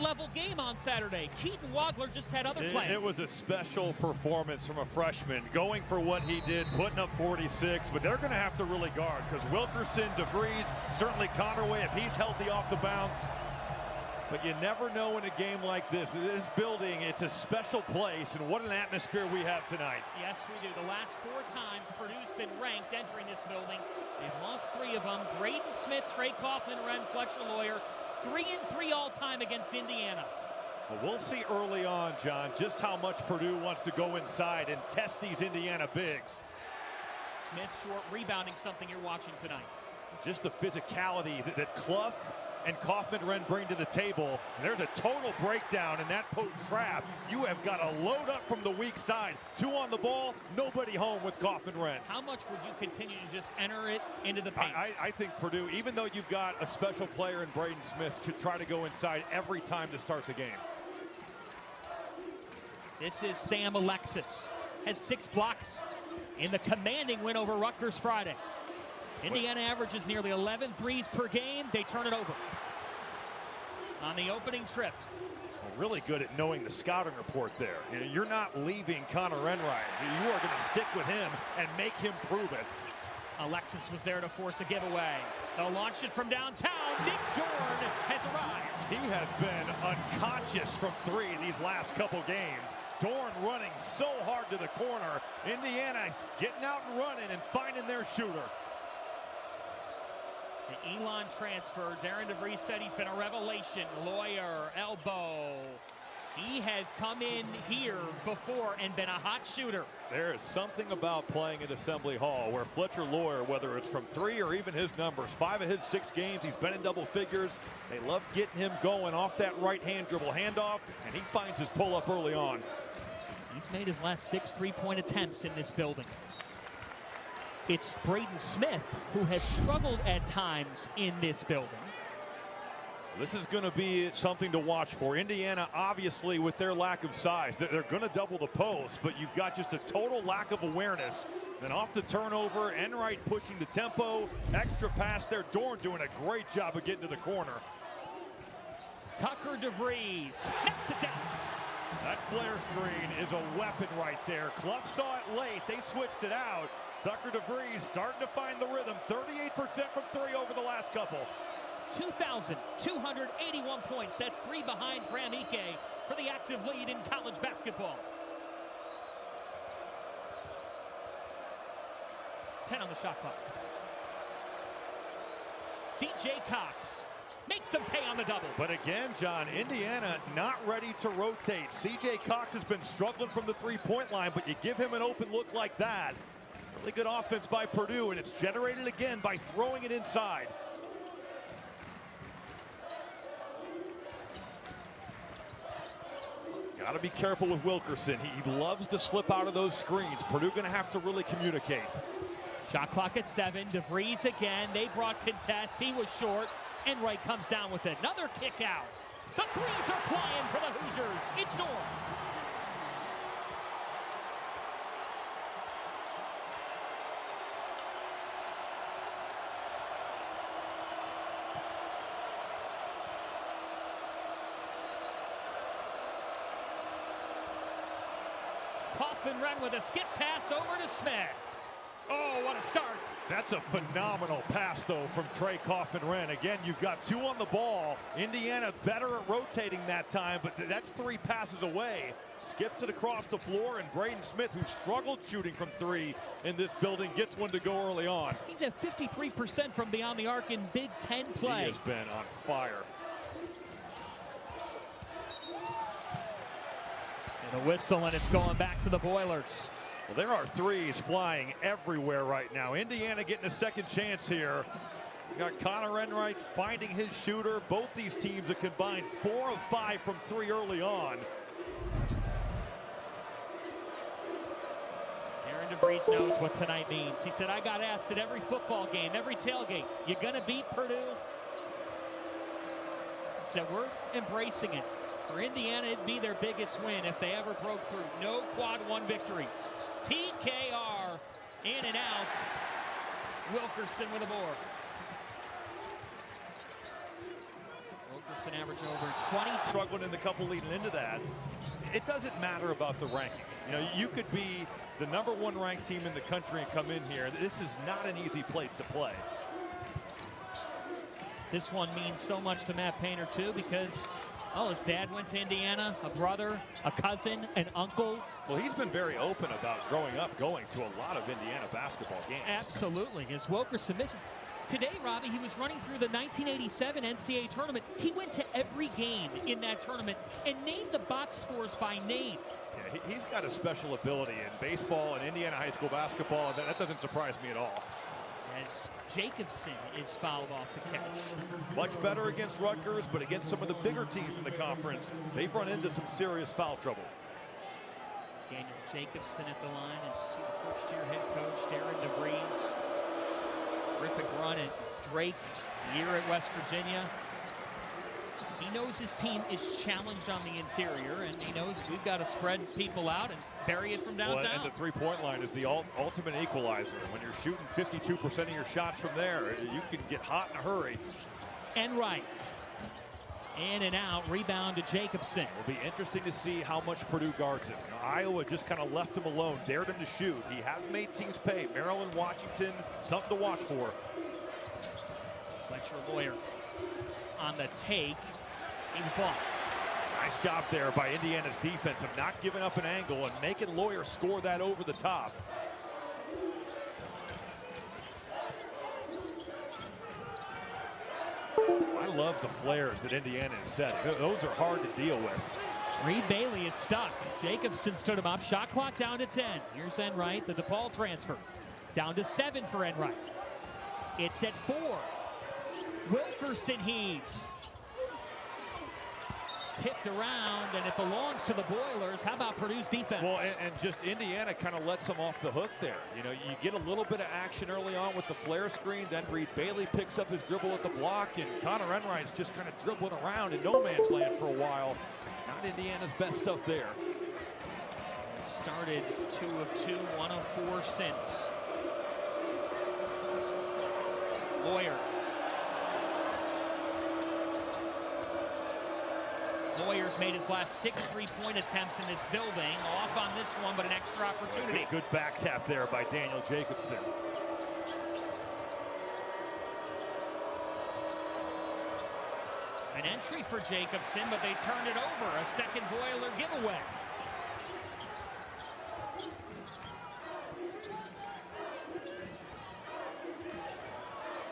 level game on Saturday. Keaton Wagler just had other plans. It was a special performance from a freshman, going for what he did, putting up 46, but they're going to have to really guard because Wilkerson, DeVries, certainly Connerway, if he's healthy off the bounce. But you never know in a game like this. This building, it's a special place, and what an atmosphere we have tonight. Yes, we do. The last 4 times Purdue's been ranked entering this building. They've lost 3 of them. Braden Smith, Trey Kaufman, Ren Fletcher Lawyer, 3-3 all-time against Indiana. Well, we'll see early on, John, just how much Purdue wants to go inside and test these Indiana bigs. Smith short rebounding, something you're watching tonight. Just the physicality that Clough and Kaufman-Renn bring to the table. And there's a total breakdown in that post trap. You have got to load up from the weak side. 2 on the ball, nobody home with Kaufman-Renn. How much would you continue to just enter it into the paint? I think Purdue, even though you've got a special player in Braden Smith, should try to go inside every time to start the game. This is Sam Alexis. Had 6 blocks in the commanding win over Rutgers Friday. Indiana averages nearly 11 threes per game. They turn it over on the opening trip. Well, really good at knowing the scouting report there. You're not leaving Connor Enright. You are going to stick with him and make him prove it. Alexis was there to force a giveaway. They'll launch it from downtown. Nick Dorn has arrived. He has been unconscious from 3 these last couple games. Dorn running so hard to the corner. Indiana getting out and running and finding their shooter. The Elon transfer, Darren DeVries said he's been a revelation. Lawyer, elbow. He has come in here before and been a hot shooter. There is something about playing at Assembly Hall where Fletcher Lawyer, whether it's from 3 or even his numbers, 5 of his 6 games, he's been in double figures. They love getting him going off that right hand dribble handoff, and he finds his pull up early on. He's made his last 6 3-point attempts in this building. It's Braden Smith who has struggled at times in this building. This is going to be something to watch for. Indiana, obviously, with their lack of size, they're going to double the post, but you've got just a total lack of awareness. Then off the turnover, Enright pushing the tempo, extra pass there. Dorn doing a great job of getting to the corner. Tucker DeVries knocks it down. That flare screen is a weapon right there. Clough saw it late. They switched it out. Tucker DeVries starting to find the rhythm. 38% from 3 over the last couple. 2,281 points. That's 3 behind Graham Ike for the active lead in college basketball. 10 on the shot clock. C.J. Cox makes him pay on the double. But again, John, Indiana not ready to rotate. C.J. Cox has been struggling from the 3-point line, but you give him an open look like that. Really good offense by Purdue, and it's generated again by throwing it inside. Got to be careful with Wilkerson. He loves to slip out of those screens. Purdue going to have to really communicate. Shot clock at 7. DeVries again. They brought contest. He was short. Enright comes down with it. Another kick out. The threes are flying for the Hoosiers. It's Dorn. Kaufman-Renn with a skip pass over to Smith. Oh, what a start. That's a phenomenal pass, though, from Trey Kaufman-Renn. Again, you've got 2 on the ball. Indiana better at rotating that time, but that's 3 passes away. Skips it across the floor, and Braden Smith, who struggled shooting from 3 in this building, gets one to go early on. He's at 53% from beyond the arc in Big Ten play. He has been on fire. And a whistle, and it's going back to the Boilers. Well, there are threes flying everywhere right now. Indiana getting a second chance here. We got Connor Enright finding his shooter. Both these teams have combined 4 of 5 from 3 early on. Darren DeVries knows what tonight means. He said, I got asked at every football game, every tailgate, you gonna beat Purdue? He said, we're embracing it. For Indiana, it'd be their biggest win if they ever broke through. No quad 1 victories. TKR in and out. Wilkerson with a board. Wilkerson averaging over 20. Struggling in the couple leading into that. It doesn't matter about the rankings. You know, you could be the #1 ranked team in the country and come in here. This is not an easy place to play. This one means so much to Matt Painter, too, because, oh, his dad went to Indiana, a brother, a cousin, an uncle. Well, he's been very open about growing up going to a lot of Indiana basketball games. Absolutely. As Wilkerson misses. Today, Robbie, he was running through the 1987 NCAA tournament. He went to every game in that tournament and named the box scores by name. Yeah, he's got a special ability in baseball and Indiana high school basketball. That doesn't surprise me at all. As Jacobson is fouled off the catch. Much better against Rutgers, but against some of the bigger teams in the conference, they've run into some serious foul trouble. Daniel Jacobson at the line, and you see the first-year head coach, Darren DeVries. Terrific run at Drake, year at West Virginia. He knows his team is challenged on the interior, and he knows we've got to spread people out and bury it from downtown. Well, and the three-point line is the ultimate equalizer. When you're shooting 52% of your shots from there, you can get hot in a hurry. And right. In and out, rebound to Jacobson. It'll be interesting to see how much Purdue guards him. You know, Iowa just kind of left him alone, dared him to shoot. He has made teams pay. Maryland, Washington, something to watch for. Fletcher Lawyer on the take. He was long. Nice job there by Indiana's defense of not giving up an angle and making Lawyer score that over the top. I love the flares that Indiana is setting. Those are hard to deal with. Reed Bailey is stuck. Jacobson stood him up. Shot clock down to 10. Here's Enright, the DePaul transfer. Down to 7 for Enright. It's at 4. Wilkerson heaves. Tipped around, and it belongs to the Boilers. How about Purdue's defense? Well, and just Indiana kind of lets them off the hook there. You know, you get a little bit of action early on with the flare screen, then Reed Bailey picks up his dribble at the block, and Connor Enright's just kind of dribbling around in no man's land for a while. Not Indiana's best stuff there. Started 2 of 2, 1 of 4 since. Lawyer. Lawyer's made his last 6 3-point attempts in this building. Off on this one, but an extra opportunity. Good back tap there by Daniel Jacobson. An entry for Jacobson, but they turned it over. A second Boiler giveaway.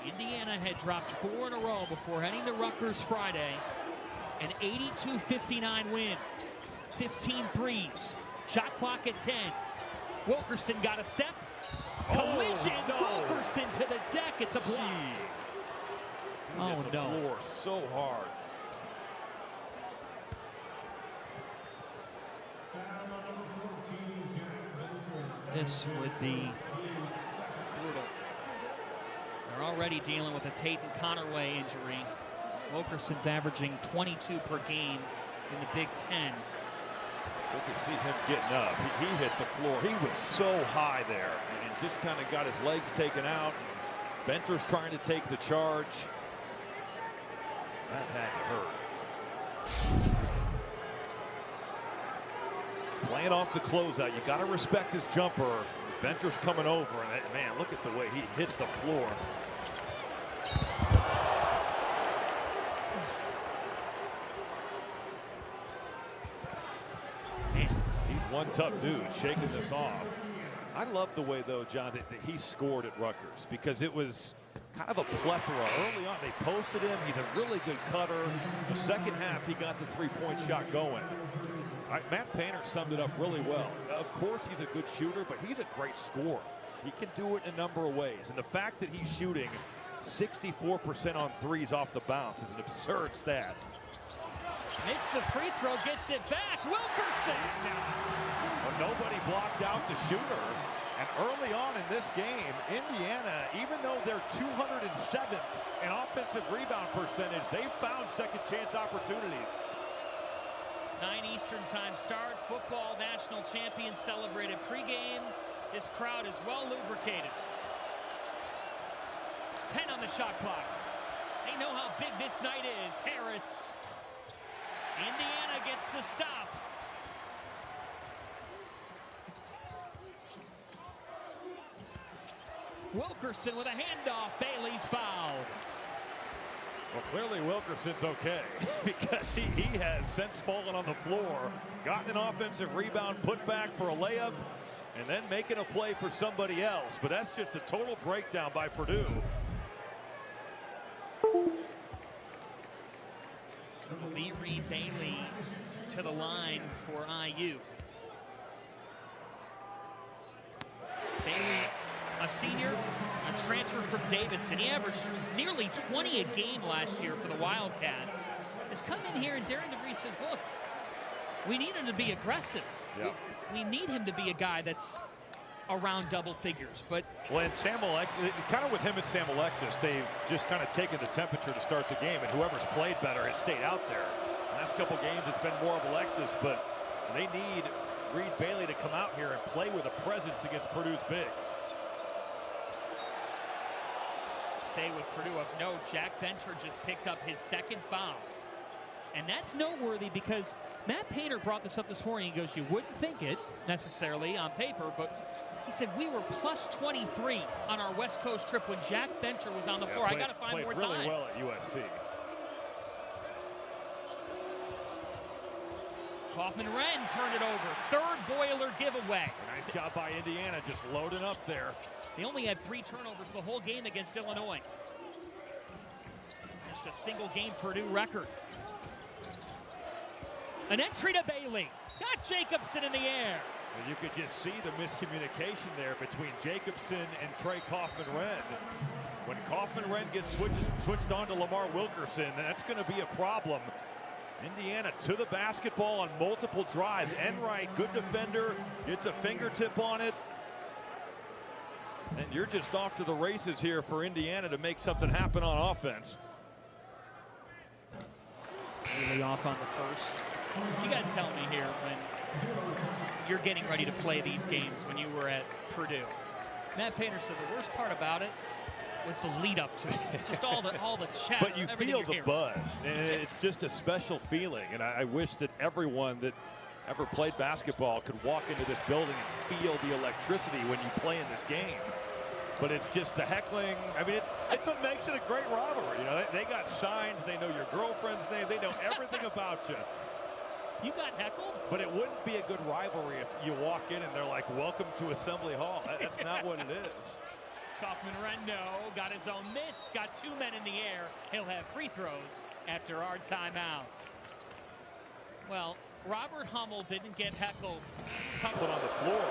Indiana had dropped 4 in a row before heading to Rutgers Friday. An 82-59 win. 15 threes. Shot clock at 10. Wilkerson got a step. Collision. No. Wilkerson to the deck. It's a block. Oh, no. The floor so hard. This would be brutal. They're already dealing with a Tate and Connerway injury. Wilkerson's averaging 22 per game in the Big Ten. Good to see him getting up. He hit the floor. He was so high there and just kind of got his legs taken out. Benter's trying to take the charge. That had to hurt. Playing off the closeout. You got to respect his jumper. Benter's coming over, and man, look at the way he hits the floor. He's one tough dude shaking this off. I love the way, though, John, that he scored at Rutgers, because it was kind of a plethora. Early on, they posted him. He's a really good cutter. The second half, he got the three-point shot going. Matt Painter summed it up really well. Of course, he's a good shooter, but he's a great scorer. He can do it in a number of ways. And the fact that he's shooting 64% on threes off the bounce is an absurd stat. Missed the free throw, gets it back. Wilkerson! Well, nobody blocked out the shooter. And early on in this game, Indiana, even though they're 207th in offensive rebound percentage, they found second chance opportunities. 9 Eastern time start. Football national champions celebrated pregame. This crowd is well lubricated. 10 on the shot clock. They know how big this night is. Harris. Indiana gets the stop. Wilkerson with a handoff. Bailey's fouled. Well, clearly Wilkerson's okay because he has since fallen on the floor, gotten an offensive rebound, put back for a layup, and then making a play for somebody else. But that's just a total breakdown by Purdue. So it'll be Reed Bailey to the line for IU. Bailey, a senior, a transfer from Davidson. He averaged nearly 20 a game last year for the Wildcats. Has come in here and Darren DeVries says, look, we need him to be aggressive. Yeah. We need him to be a guy that's around double figures. But well, and Sam Alexis, kind of with him and Sam Alexis, they've just kind of taken the temperature to start the game, and whoever's played better has stayed out there. Last couple games, it's been more of Alexis, but they need Reed Bailey to come out here and play with a presence against Purdue's bigs. Stay with Purdue of note, Jack Bencher just picked up his second foul. And that's noteworthy because Matt Painter brought this up this morning. He goes, you wouldn't think it necessarily on paper, but he said we were plus 23 on our West Coast trip when Jack Bencher was on the floor. I got to find more time. Played really well at USC. Kaufman-Renn turned it over. Third Boiler giveaway. Nice job by Indiana, just loading up there. They only had 3 turnovers the whole game against Illinois. Just a single game Purdue record. An entry to Bailey. Got Jacobson in the air. And you could just see the miscommunication there between Jacobson and Trey Kaufman-Renn. When Kaufman-Renn gets switched on to Lamar Wilkerson, that's going to be a problem. Indiana to the basketball on multiple drives. Enright, good defender, gets a fingertip on it. And you're just off to the races here for Indiana to make something happen on offense. Really off on the first. You got to tell me here when you're getting ready to play these games when you were at Purdue. Matt Painter said the worst part about it was the lead up to it. Just all the chat. But you feel the buzz, and it's just a special feeling. And I wish that everyone that ever played basketball could walk into this building and feel the electricity when you play in this game. But it's just the heckling. I mean, it's what makes it a great rivalry. You know, they got signs. They know your girlfriend's name. They know everything about you. You got heckled? But it wouldn't be a good rivalry if you walk in and they're like, welcome to Assembly Hall. That's not what it is. Kaufman-Renn, no, got his own miss, got 2 men in the air. He'll have free throws after our timeout. Well, Robert Hummel didn't get heckled. But on the floor,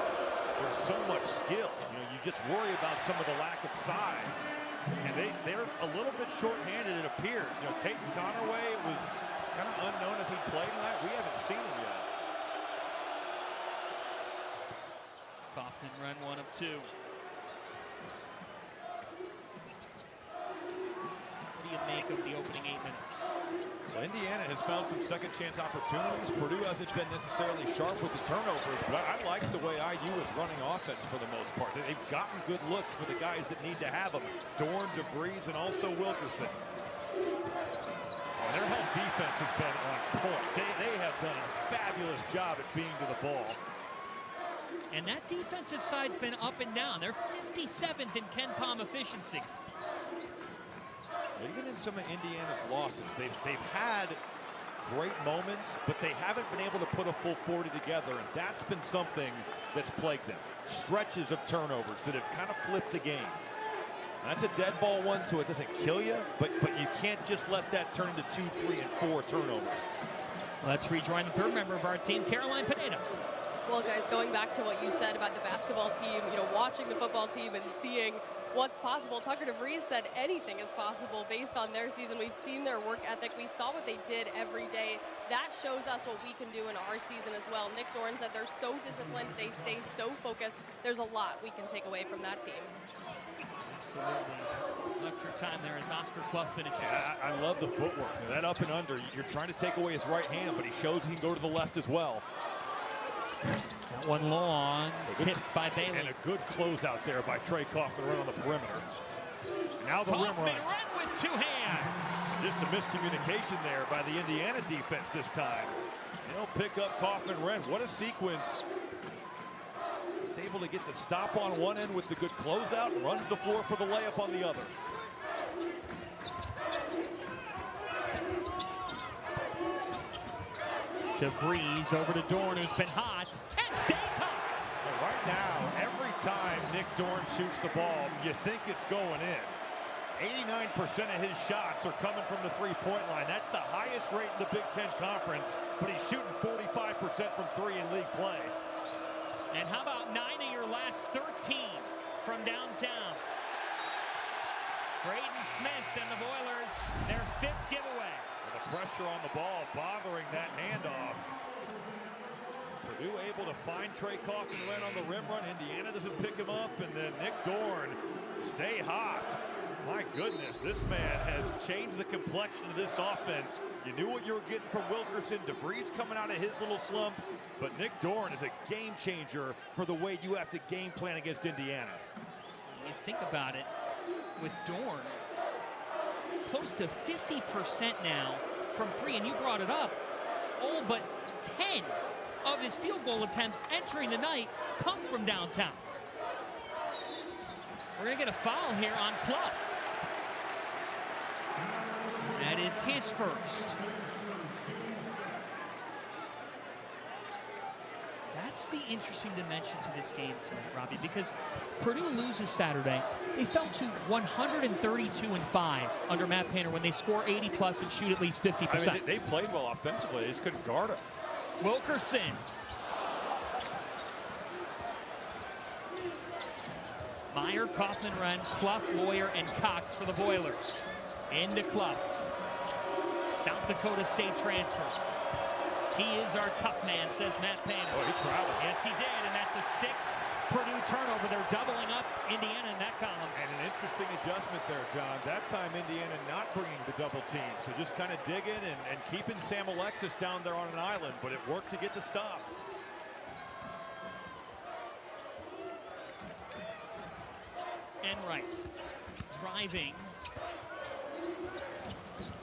there's so much skill. You know, you just worry about some of the lack of size. And they're a little bit short-handed, it appears. You know, Tate Conaway, it was kind of unknown if he played tonight. We haven't seen him yet. Kaufman-Renn 1 of 2. What do you make of the opening 8 minutes? Well, Indiana has found some second chance opportunities. Purdue hasn't been necessarily sharp with the turnovers, but I like the way IU is running offense for the most part. They've gotten good looks for the guys that need to have them. Dorn, DeVries, and also Wilkerson. Their whole defense has been on point. They have done a fabulous job at being to the ball. And that defensive side's been up and down. They're 57th in KenPom efficiency. Even in some of Indiana's losses, they've had great moments, but they haven't been able to put a full 40 together, and that's been something that's plagued them. Stretches of turnovers that have kind of flipped the game. That's a dead ball one, so it doesn't kill you, but you can't just let that turn into 2, 3, and 4 turnovers. Let's rejoin the third member of our team, Caroline Pineda. Well, guys, going back to what you said about the basketball team, you know, watching the football team and seeing what's possible. Tucker DeVries said anything is possible based on their season. We've seen their work ethic. We saw what they did every day. That shows us what we can do in our season as well. Nick Dorn said they're so disciplined. They stay so focused. There's a lot we can take away from that team. Absolutely. Left your time there as Oscar Clough finishes. I love the footwork. That up and under, you're trying to take away his right hand, but he shows he can go to the left as well. That one long, tipped by Bailey. And a good closeout there by Trey Kaufman-Renn on the perimeter. Now the rim run. Kaufman-Renn with 2 hands. lands. Just a miscommunication there by the Indiana defense this time. They'll pick up Kaufman-Renn. What a sequence. He's able to get the stop on one end with the good closeout and runs the floor for the layup on the other. DeVries over to Dorn, who's been hot and stays hot. Well, right now, every time Nick Dorn shoots the ball, you think it's going in. 89% of his shots are coming from the three-point line. That's the highest rate in the Big Ten Conference, but he's shooting 45% from three in league play. And how about 9 of your last 13 from downtown? Braden Smith and the Boilers, their 5th giveaway. And the pressure on the ball bothering that handoff. Purdue able to find Trey Kaufman-Renn on the rim run. Indiana doesn't pick him up, and then Nick Dorn stay hot. My goodness, this man has changed the complexion of this offense. You knew what you were getting from Wilkerson. DeVries coming out of his little slump, but Nick Dorn is a game changer for the way you have to game plan against Indiana. When you think about it, with Dorn, close to 50% now from three, and you brought it up, all but 10 of his field goal attempts entering the night come from downtown. We're going to get a foul here on Clough. That is his first. That's the interesting dimension to this game tonight, Robbie, because Purdue loses Saturday. They fell to 132-5 under Matt Painter when they score 80+ and shoot at least 50%. I mean, they played well offensively. They just couldn't guard it. Wilkerson. Meyer, Kaufman-Renn, Clough, Lawyer, and Cox for the Boilers. Into Clough. South Dakota State transfer. He is our tough man, says Matt Painter. Oh, he traveled. Yes, he did, and that's a 6th Purdue turnover. They're doubling up Indiana in that column. And an interesting adjustment there, John. That time, Indiana not bringing the double team. So just kind of digging and keeping Sam Alexis down there on an island, but it worked to get the stop. Enright driving.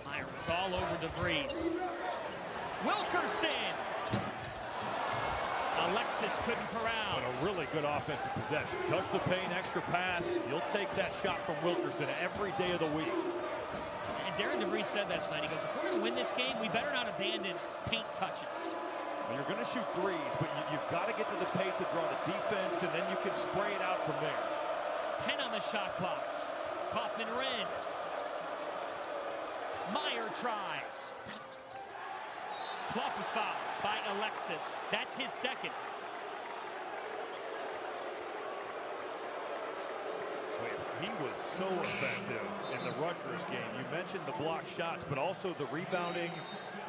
Meyer was all over DeVries. Wilkerson. Alexis couldn't corral. But a really good offensive possession. Touch the paint, extra pass. You'll take that shot from Wilkerson every day of the week. And Darren DeVries said that tonight. He goes, if we're going to win this game, we better not abandon paint touches. Well, you're going to shoot threes, but you've got to get to the paint to draw the defense, and then you can spray it out from there. 10 on the shot clock. Kaufman-Renn. Meyer tries. Clough is fouled by Alexis. That's his 2nd. He was so effective in the Rutgers game. You mentioned the block shots, but also the rebounding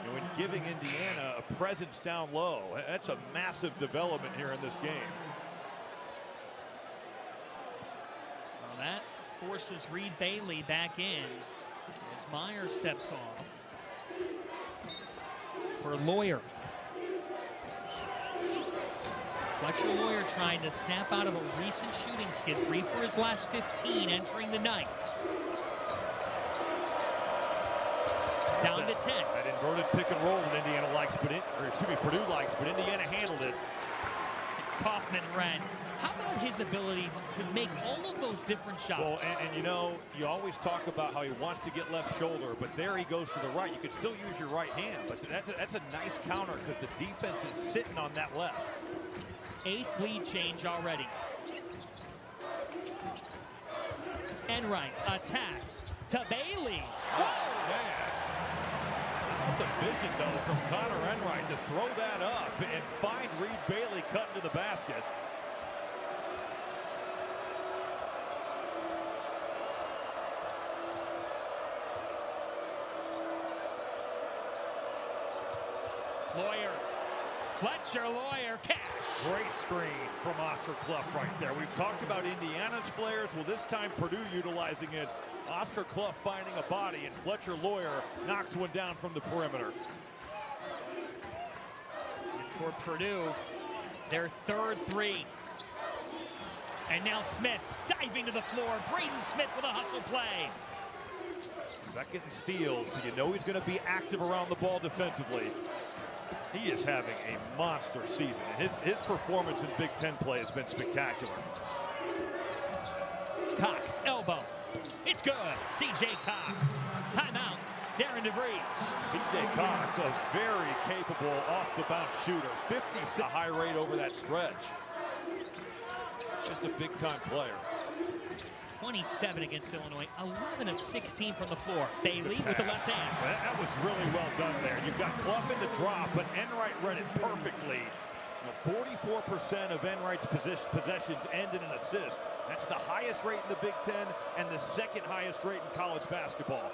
and giving Indiana a presence down low. That's a massive development here in this game. Well, that forces Reed Bailey back in as Meyer steps off for Lawyer. Fletcher Lawyer trying to snap out of a recent shooting skid, 3 for his last 15 entering the night. Down to 10. That inverted pick and roll that Indiana likes, Purdue likes, but Indiana handled it. Kaufman-Renn. How about his ability to make all of those different shots? Well, and you know, you always talk about how he wants to get left shoulder, but there he goes to the right. You could still use your right hand, but that's a nice counter because the defense is sitting on that left. 8th lead change already. Enright attacks to Bailey. Oh, man. How about the vision, though, from Connor Enright to throw that up and find Reed Bailey cutting to the basket. Lawyer. Fletcher Lawyer, cash. Great screen from Oscar Clough right there. We've talked about Indiana's flares. Well, this time Purdue utilizing it. Oscar Clough finding a body, and Fletcher Lawyer knocks one down from the perimeter. For Purdue, their 3rd 3. And now Smith diving to the floor. Braden Smith with a hustle play. Second and steals, so you know he's going to be active around the ball defensively. He is having a monster season. His performance in Big Ten play has been spectacular. Cox, elbow. It's good. C.J. Cox. Timeout. Darren DeVries. C.J. Cox, a very capable off-the-bounce shooter. 50 high rate over that stretch. Just a big-time player. 27 against Illinois. 11 of 16 from the floor. Bailey with the left hand. That was really well done there. You've got Clough in the drop, but Enright read it perfectly. 44% of Enright's possessions end in an assist. That's the highest rate in the Big Ten and the second highest rate in college basketball.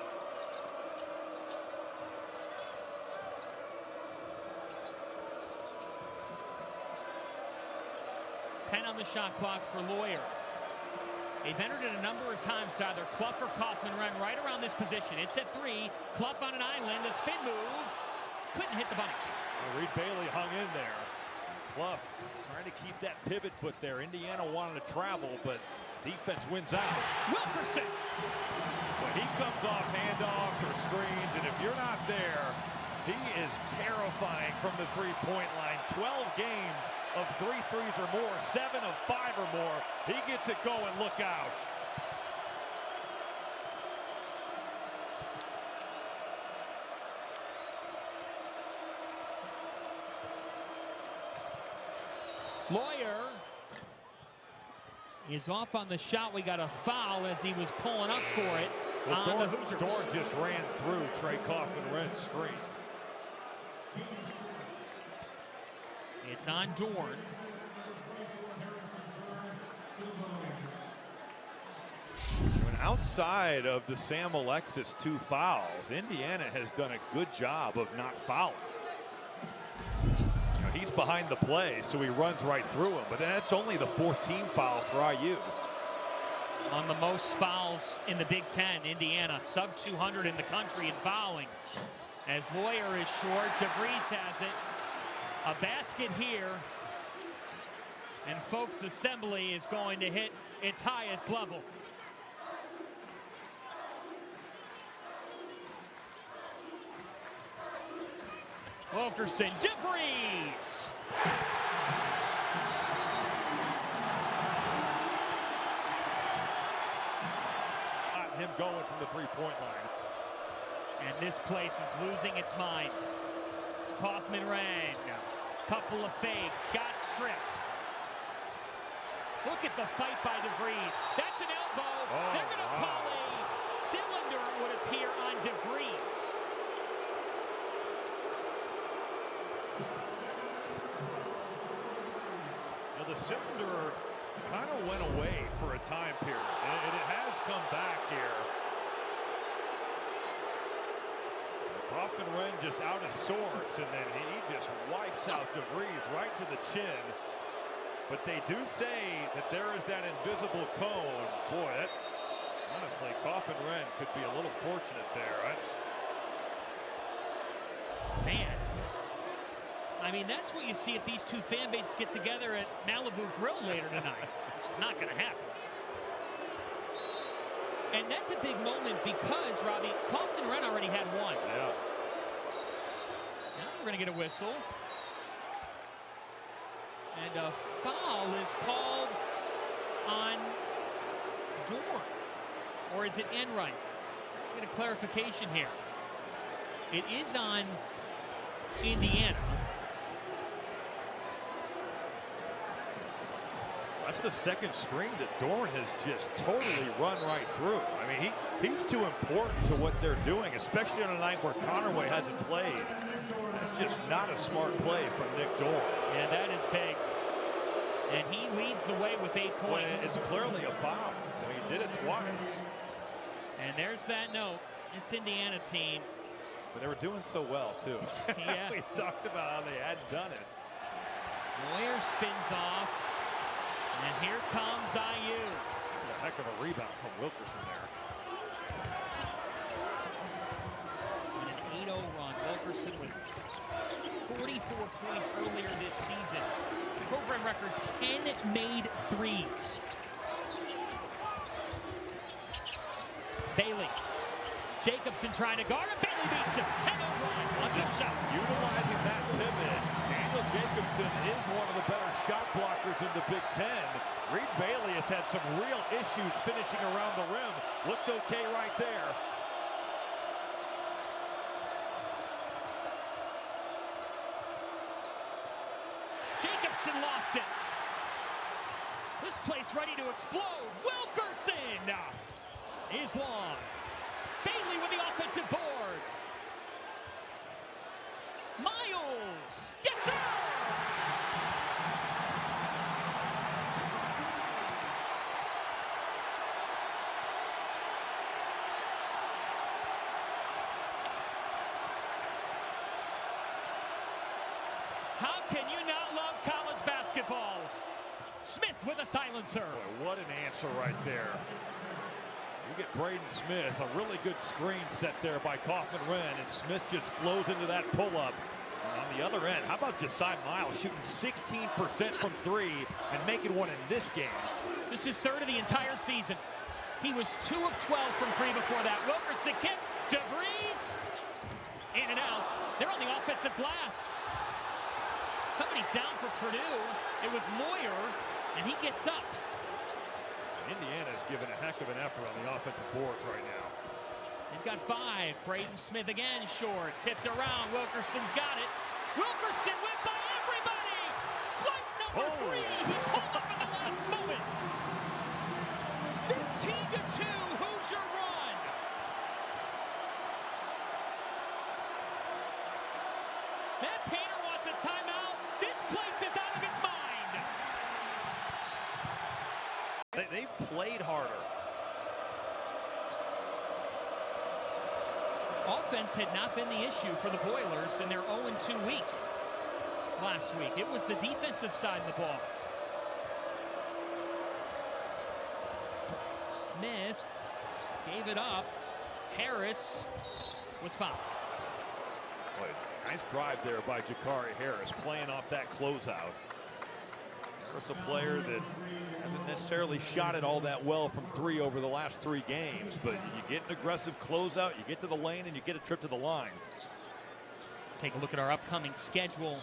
On the shot clock for Lawyer. They've entered it a number of times to either Clough or Kaufman run right around this position. It's at 3. Clough on an island. A spin move. Couldn't hit the bunny. Reed Bailey hung in there. Clough trying to keep that pivot foot there. Indiana wanted to travel, but defense wins out. Wilkerson. When he comes off handoffs or screens, and if you're not there, he is terrifying from the three-point line. 12 games of 3 threes or more, 7 of 5 or more. He gets it going, look out. Lawyer is off on the shot. We got a foul as he was pulling up for it. Well, Dorn just ran through Trey Kaufman-Renn's screen. It's on Dorn. When outside of the Sam Alexis 2 fouls, Indiana has done a good job of not fouling. He's behind the play, so he runs right through him, but that's only the 14th foul for IU. On the most fouls in the Big Ten, Indiana sub 200 in the country in fouling. As Lawyer is short, DeVries has it. A basket here, and Folks Assembly is going to hit its highest level. Wilkerson, DeVries. Him going from the three-point line. And this place is losing its mind. Kaufman-Renn, couple of fakes, got stripped. Look at the fight by DeVries. That's an elbow. They're going to call a cylinder, it would appear, on DeVries. Now the cylinder kind of went away for a time period, and it has come back here. Kaufman-Renn just out of sorts, and then he just wipes out DeVries right to the chin. But they do say that there is that invisible cone. Boy, that honestly, Kaufman-Renn could be a little fortunate there. Man. I mean, that's what you see if these two fan bases get together at Malibu Grill later tonight. Which is not going to happen. And that's a big moment because, Robbie, Kaufman-Renn already had one. Yeah. Now we're going to get a whistle. And a foul is called on Dorn. Or is it Enright? Get a clarification here. It is on Indiana. That's the second screen that Dorn has just totally run right through. I mean, he's too important to what they're doing, especially on a night where Connerway hasn't played. That's just not a smart play from Nick Dorn. Yeah, that is big. And he leads the way with 8 points. Well, it's clearly a foul. I mean, he did it twice. And there's that note. This Indiana team. But they were doing so well, too. Yeah. We talked about how they hadn't done it. Lawyer spins off. And here comes IU. A heck of a rebound from Wilkerson there. And an 8-0 run. Wilkerson with 44 points earlier this season. Program record 10 made threes. Bailey Jacobson trying to guard him. Bailey beats him. 10-0 run. A good shot. Utilizing that pivot, Daniel Jacobson is one of the better shot blockers in the Big Ten. Reed Bailey has had some real issues finishing around the rim. Looked okay right there. Jacobson lost it. This place ready to explode. Wilkerson is long. Bailey with the offensive board. Miles. Yes, sir! How can you not love college basketball? Smith with a silencer. Boy, what an answer right there. You get Braden Smith, a really good screen set there by Kaufman-Renn, and Smith just flows into that pull-up. And on the other end, how about Josiah Miles shooting 16% from three and making one in this game? This is third of the entire season. He was 2 of 12 from three before that. Wilkerson kick, DeVries, in and out. They're on the offensive glass. Somebody's down for Purdue. It was Moyer, and he gets up. Indiana's given a heck of an effort on the offensive boards right now. They've got 5. Braden Smith again short. Tipped around. Wilkerson's got it. Wilkerson went by everybody. Flight number 3. He pulled up in the last moment. 15-2 Hoosier run. Matt Painter wants a timeout. This place is out of its mind. They've played harder. Offense had not been the issue for the Boilers in their 0-2 week last week. It was the defensive side of the ball. Smith gave it up. Harris was fouled. Boy, nice drive there by Jakari Harris, playing off that closeout. Harris, a player that hasn't necessarily shot it all that well from three over the last 3 games, but you get an aggressive closeout, you get to the lane, and you get a trip to the line. Take a look at our upcoming schedule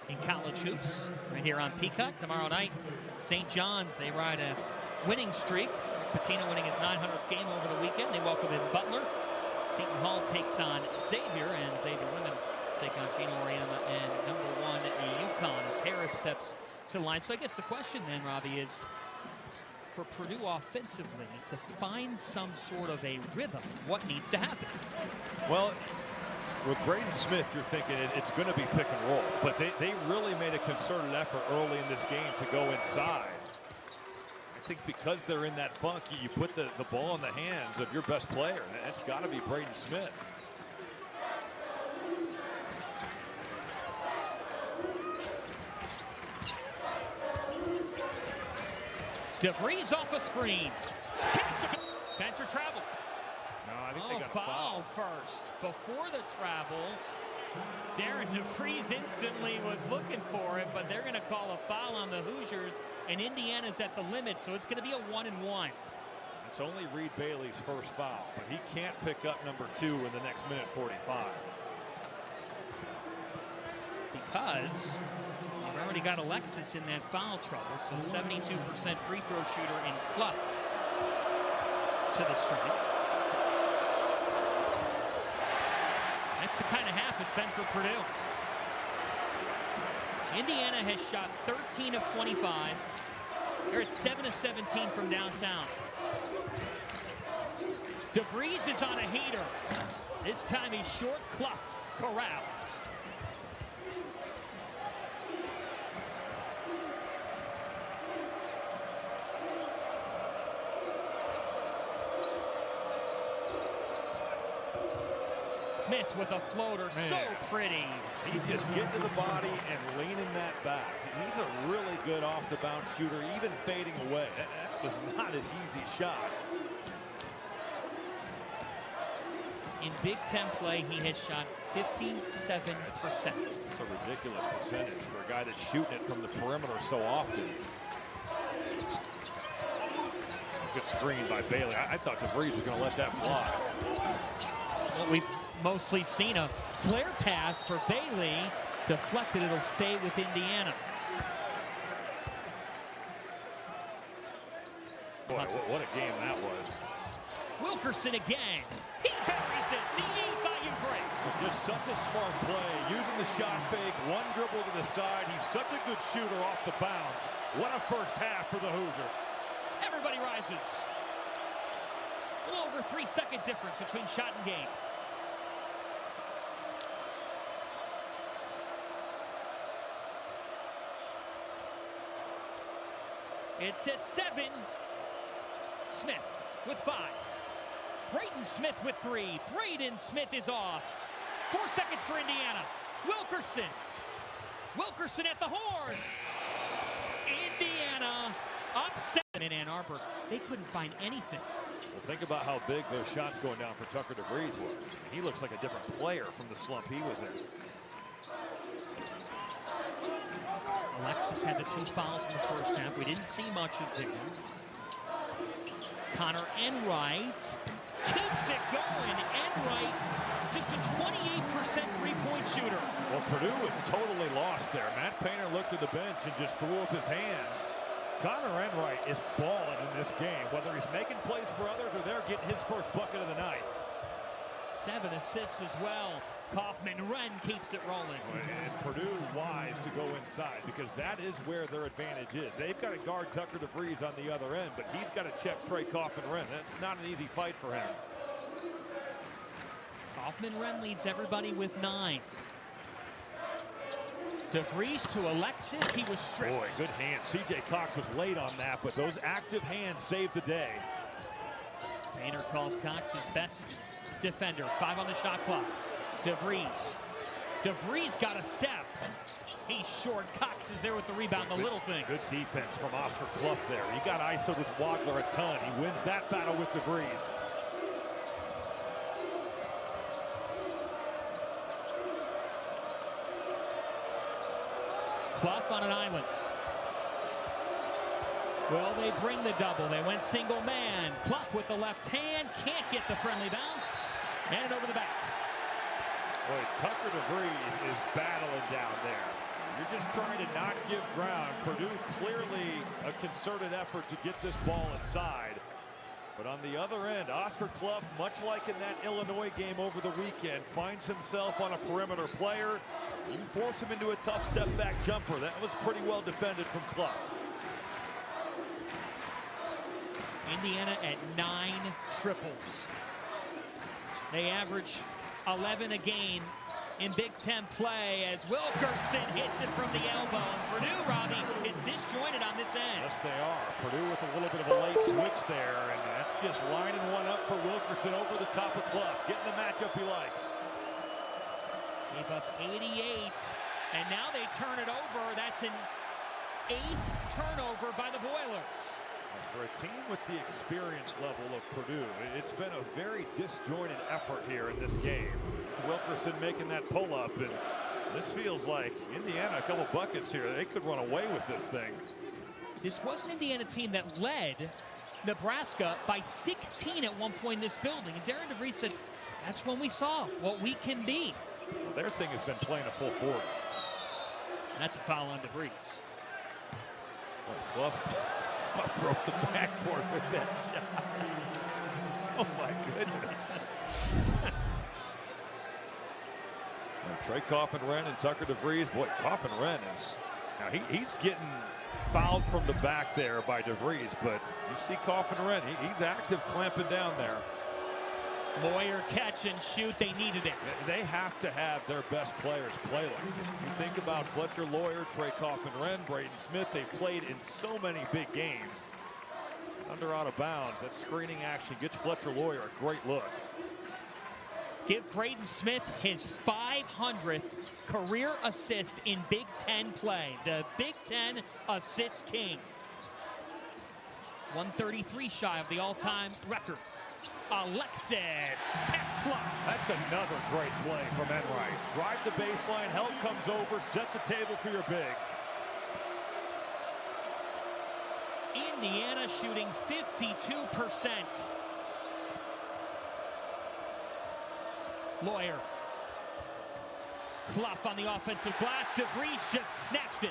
in college hoops right here on Peacock. Tomorrow night, St. John's, they ride a winning streak. Patino winning his 900th game over the weekend. They welcome in Butler. Seton Hall takes on Xavier, and Xavier women take on Gino Auriemma and number 1 UConn as Harris steps to the line. So I guess the question then, Robbie, is for Purdue offensively to find some sort of a rhythm, what needs to happen? Well, with Braden Smith, you're thinking it's going to be pick and roll, but they really made a concerted effort early in this game to go inside. I think because they're in that funk, you put the ball in the hands of your best player, and that's got to be Braden Smith. DeVries off a screen. Venture travel. No, I think they got a foul first. Before the travel, Darren DeVries instantly was looking for it, but they're going to call a foul on the Hoosiers, and Indiana's at the limit, so it's going to be a 1-and-1. It's only Reed Bailey's first foul, but he can't pick up number 2 in the next minute 45. Because we've already got Alexis in that foul trouble, so 72% free throw shooter in Clough to the strike. That's the kind of half it's been for Purdue. Indiana has shot 13 of 25. They're at 7 of 17 from downtown. DeVries is on a heater. This time he's short. Clough corrals. Smith with a floater, so pretty. He's just getting to the body and leaning that back. He's a really good off-the-bounce shooter, even fading away. That was not an easy shot. In Big Ten play, he has shot 57%. It's a ridiculous percentage for a guy that's shooting it from the perimeter so often. Good screen by Bailey. I thought DeVries was going to let that fly. what we've mostly seen, a flare pass for Bailey. Deflected, it'll stay with Indiana. Boy, what a game that was. Wilkerson again. He buries it. The 8-volume break. Just such a smart play, using the shot fake, one dribble to the side. He's such a good shooter off the bounce. What a first half for the Hoosiers. Everybody rises. A little over 3-second difference between shot and game. It's at 7. Smith with 5. Braden Smith with 3. Braden Smith is off. 4 seconds for Indiana. Wilkerson. Wilkerson at the horn. Indiana up 7 in Ann Arbor. They couldn't find anything. Well, think about how big those shots going down for Tucker DeVries was. He looks like a different player from the slump he was in. Alexis had the 2 fouls in the first half. We didn't see much of him. Connor Enright keeps it going. Enright, just a 28% three-point shooter. Well, Purdue was totally lost there. Matt Painter looked at the bench and just threw up his hands. Connor Enright is balling in this game, whether he's making plays for others or they're getting his first bucket of the night. 7 assists as well. Kaufman-Wren keeps it rolling. And Purdue wise to go inside because that is where their advantage is. They've got to guard Tucker DeVries on the other end, but he's got to check Trey Kaufman-Wren. That's not an easy fight for him. Kaufman-Wren leads everybody with 9. DeVries to Alexis. He was stripped. Boy, good hands. C.J. Cox was late on that, but those active hands saved the day. Painter calls Cox his best defender. 5 on the shot clock. DeVries. DeVries got a step. He's short. Cox is there with the rebound, the little things. Good defense from Oscar Clough there. He got ISO'd with Wagler a ton. He wins that battle with DeVries. Clough on an island. Well, they bring the double. They went single man. Clough with the left hand. Can't get the friendly bounce. And over the back. Boy, Tucker DeVries is battling down there. You're just trying to not give ground. Purdue clearly a concerted effort to get this ball inside. But on the other end, Oscar Clough, much like in that Illinois game over the weekend, finds himself on a perimeter player. You force him into a tough step-back jumper. That was pretty well defended from Clough. Indiana at 9 triples. They average 11 a game in Big Ten play as Wilkerson hits it from the elbow. And Purdue, Robbie, is disjointed on this end. Yes, they are. Purdue with a little bit of a late switch there, and that's just lining one up for Wilkerson over the top of Clough, getting the matchup he likes. Gave up 88, and now they turn it over. That's an 8th turnover by the Boilers. For a team with the experience level of Purdue, it's been a very disjointed effort here in this game. Wilkerson making that pull-up, and this feels like Indiana, a couple buckets here. They could run away with this thing. This was an Indiana team that led Nebraska by 16 at one point in this building. And Darren DeVries said, that's when we saw what we can be. Well, their thing has been playing a full 40. That's a foul on DeVries. Well, Clough broke the backboard with that shot. Oh my goodness. Trey Kaufman-Wren and Tucker DeVries. Boy, Kaufman-Wren is, now he's getting fouled from the back there by DeVries, but you see Kaufman-Wren, he's active clamping down there. Lawyer catch and shoot, they needed it. They have to have their best players play like it. You think about Fletcher Lawyer, Trey Kaufman-Wren, Braden Smith, they've played in so many big games. Under out of bounds, that screening action gets Fletcher Lawyer a great look. Give Braden Smith his 500th career assist in Big Ten play. The Big Ten assist king. 133 shy of the all-time record. Alexis past Clough. That's another great play from Enright. Drive the baseline, help comes over, set the table for your big. Indiana shooting 52%. Lawyer. Clough on the offensive glass. DeVries just snatched it.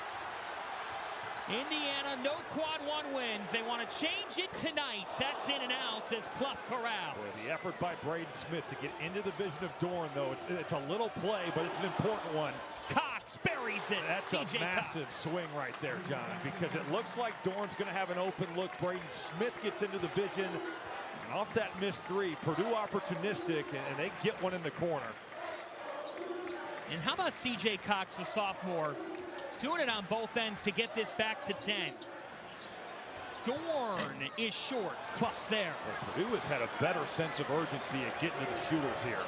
Indiana, no quad one wins. They want to change it tonight. That's in and out as Clough corrals. Boy, the effort by Braden Smith to get into the vision of Dorn, though. It's a little play, but it's an important one. Cox buries it. That's a massive swing right there, John, because it looks like Dorn's going to have an open look. Braden Smith gets into the vision. And off that missed three, Purdue opportunistic, and they get one in the corner. And how about C.J. Cox, the sophomore, doing it on both ends to get this back to 10. Dorn is short. Clough's there. Well, Purdue has had a better sense of urgency at getting to the shooters here.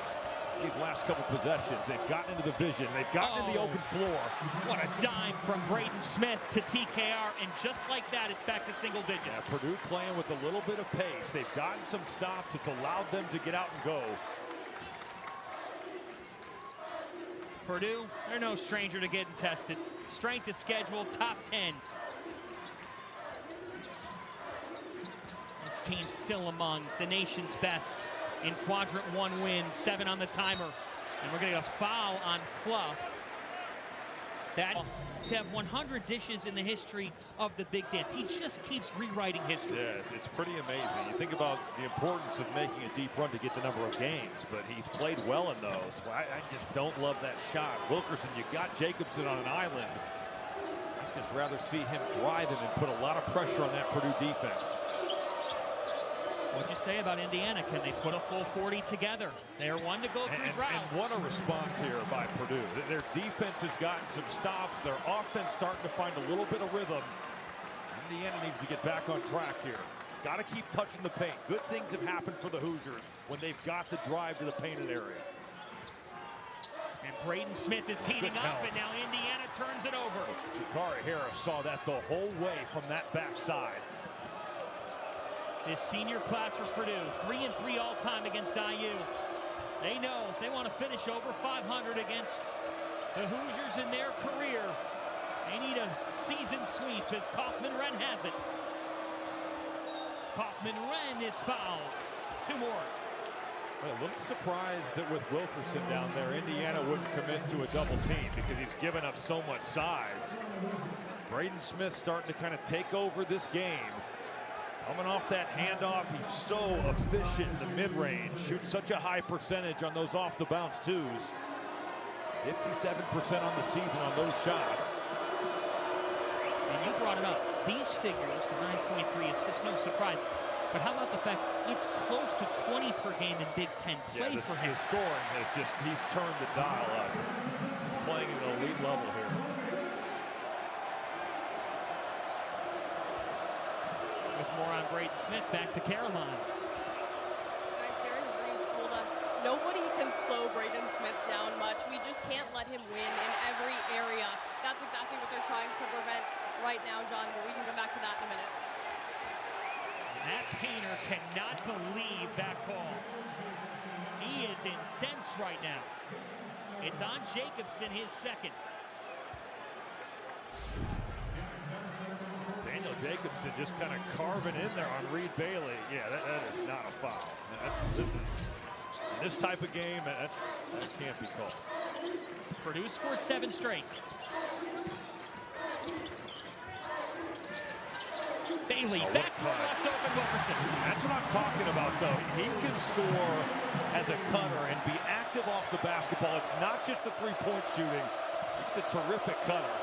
These last couple possessions, they've gotten into the vision. They've gotten in the open floor. What a dime from Braden Smith to TKR, and just like that, it's back to single digits. Yeah, Purdue playing with a little bit of pace. They've gotten some stops. It's allowed them to get out and go. Purdue, they're no stranger to getting tested. Strength of schedule, top 10. This team's still among the nation's best in quadrant one wins, 7 on the timer. And we're gonna get a foul on Clough. That to have 100 dishes in the history of the Big Dance. He just keeps rewriting history. Yeah, it's pretty amazing. You think about the importance of making a deep run to get the number of games, but he's played well in those. Well, I just don't love that shot. Wilkerson, you got Jacobson on an island. I'd just rather see him drive him and put a lot of pressure on that Purdue defense. What'd you say about Indiana? Can they put a full 40 together? They're one to go through droughts. And what a response here by Purdue. Their defense has gotten some stops. Their offense starting to find a little bit of rhythm. Indiana needs to get back on track here. Got to keep touching the paint. Good things have happened for the Hoosiers when they've got the drive to the painted area. And Braden Smith is heating up, and now Indiana turns it over. Jakari Harris saw that the whole way from that backside. This senior class for Purdue, 3-3 all-time against IU. They know if they want to finish over 500 against the Hoosiers in their career, they need a season sweep as Kaufman-Wren has it. Kaufman-Wren is fouled. 2 more. Well, a little surprised that with Wilkerson down there, Indiana wouldn't commit to a double team because he's given up so much size. Braden Smith starting to kind of take over this game. Coming off that handoff, he's so efficient in the mid-range. Shoots such a high percentage on those off-the-bounce twos. 57% on the season on those shots. And you brought it up. These figures, 9.3 assists, no surprise. But how about the fact it's close to 20 per game in Big Ten play for him? His scoring has just, he's turned the dial up. He's playing at an elite level here. With more on Braden Smith, back to Caroline. Guys, Darren DeVries told us nobody can slow Braden Smith down much. We just can't let him win in every area. That's exactly what they're trying to prevent right now, John, but we can come back to that in a minute. Matt Painter cannot believe that call. He is incensed right now. It's on Jacobson, his second. Daniel Jacobson just kind of carving in there on Reed Bailey. Yeah, that is not a foul. This type of game, that can't be called. Purdue scored 7 straight. Bailey, backcourt left open Wilkerson. That's what I'm talking about, though. He can score as a cutter and be active off the basketball. It's not just the three-point shooting. It's a terrific cutter.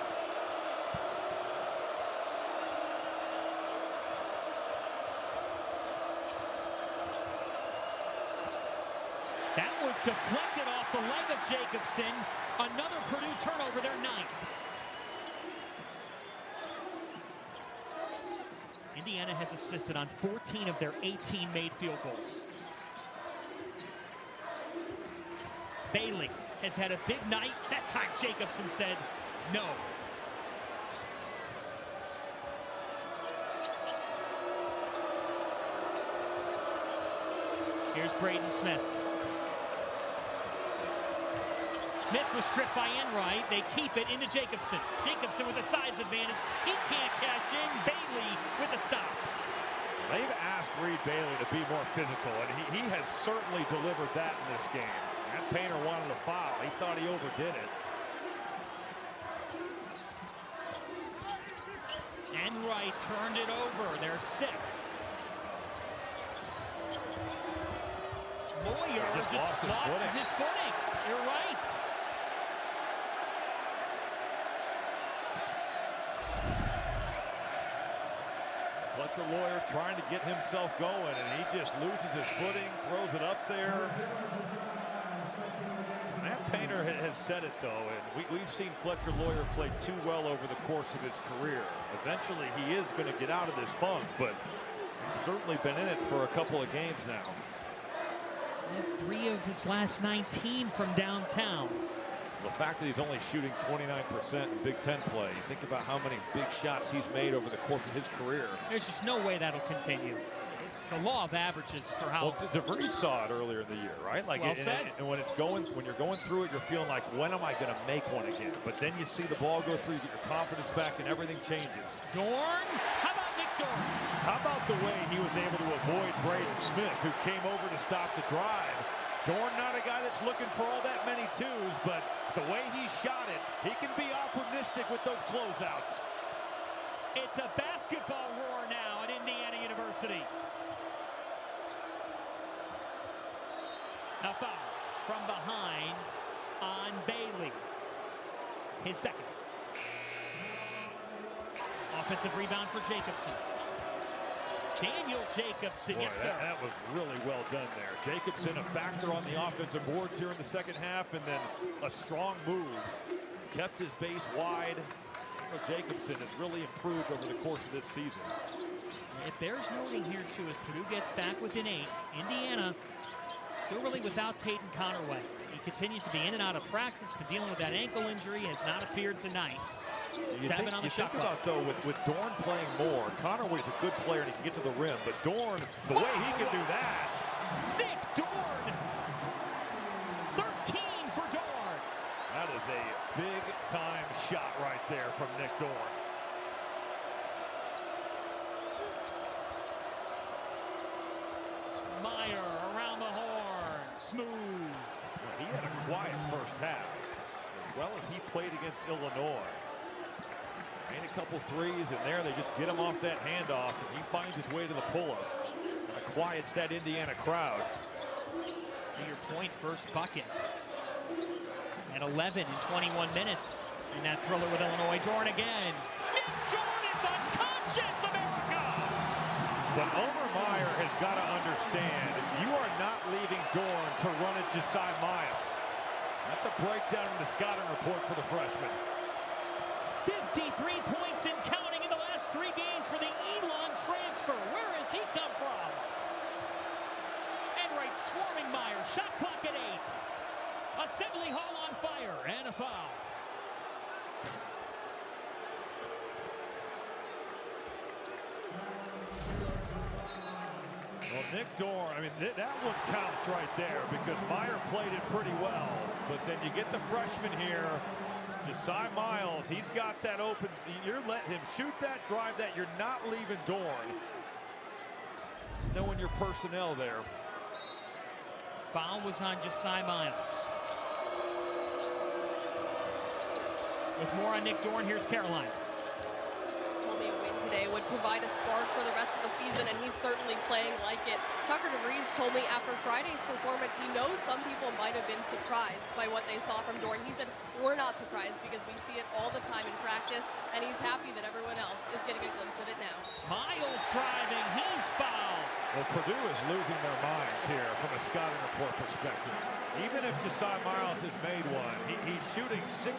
That was deflected off the leg of Jacobson. Another Purdue turnover, their 9th. Indiana has assisted on 14 of their 18 made field goals. Bailey has had a big night. That time Jacobson said no. Here's Braden Smith. Smith was stripped by Enright. They keep it into Jacobson. Jacobson with a size advantage. He can't cash in. Bailey with a stop. They've asked Reed Bailey to be more physical, and he has certainly delivered that in this game. Matt Painter wanted a foul. He thought he overdid it. Enright turned it over. Their sixth. Moyer just lost his footing. You're right. Fletcher Loyer trying to get himself going, and he just loses his footing, throws it up there. Matt Painter has said it, though, and we've seen Fletcher Loyer play too well over the course of his career. Eventually, he is going to get out of this funk, but he's certainly been in it for a couple of games now. 3 of his last 19 from downtown. The fact that he's only shooting 29% in Big Ten play, you think about how many big shots he's made over the course of his career. There's just no way that'll continue. The law of averages for how. Well, DeVries saw it earlier in the year, right? Like, well said. And when you're going through it, you're feeling like, when am I going to make one again? But then you see the ball go through, you get your confidence back, and everything changes. Dorn, how about Nick Dorn? How about the way he was able to avoid Braden Smith, who came over to stop the drive? Dorn, not a guy that's looking for all that many twos, but the way he shot it, he can be opportunistic with those closeouts. It's a basketball war now at Indiana University. A foul from behind on Bailey. His second. Offensive rebound for Jacobson. Daniel Jacobson, Boy, yes, sir. That was really well done there. Jacobson, a factor on the offensive boards here in the second half, and then a strong move. Kept his base wide. Jacobson has really improved over the course of this season. It bears noting here, too, as Purdue gets back within 8. Indiana still really without Tatum Connerway. He continues to be in and out of practice, but dealing with that ankle injury, has not appeared tonight. You 7 on the shot think clock. about, though, with Dorn playing more, Connerway's a good player and he can get to the rim, but Dorn, the way he can do that. Nick Dorn! 13 for Dorn! That is a big-time shot right there from Nick Dorn. Meyer around the horn. Smooth. Well, he had a quiet first half, as well as he played against Illinois. Made a couple threes, and there they just get him off that handoff, and he finds his way to the pull-up. Quiets that Indiana crowd. To your point, first bucket. At 11 in 21 minutes. In that thriller with Illinois. Dorn again. Nick Dorn is unconscious, America! But Omer Meyer has got to understand, you are not leaving Dorn to run at Josiah Miles. That's a breakdown in the scouting report for the freshman. 53 points and counting in the last 3 games for the Elon transfer. Where has he come from? Enright swarming Meyer. Shot clock at 8. Assembly Hall on fire. And a foul. Well, Nick Dorn, I mean, that one counts right there because Meyer played it pretty well. But then you get the freshman here, Josiah Miles, he's got that open. You're letting him shoot that, drive that. You're not leaving Dorn. It's knowing your personnel there. Foul was on Josiah Miles. With more on Nick Dorn, here's Caroline. Told me a win today would provide a spark for the rest of the season, and he's certainly playing like it. Tucker DeVries told me after Friday's performance, he knows some people might have been surprised by what they saw from Dorn. He said, we're not surprised because we see it all the time in practice, and he's happy that everyone else is getting a glimpse of it now. Miles driving, he's fouled. Well, Purdue is losing their minds here from a scouting report perspective. Even if Josiah Miles has made one, he's shooting 16%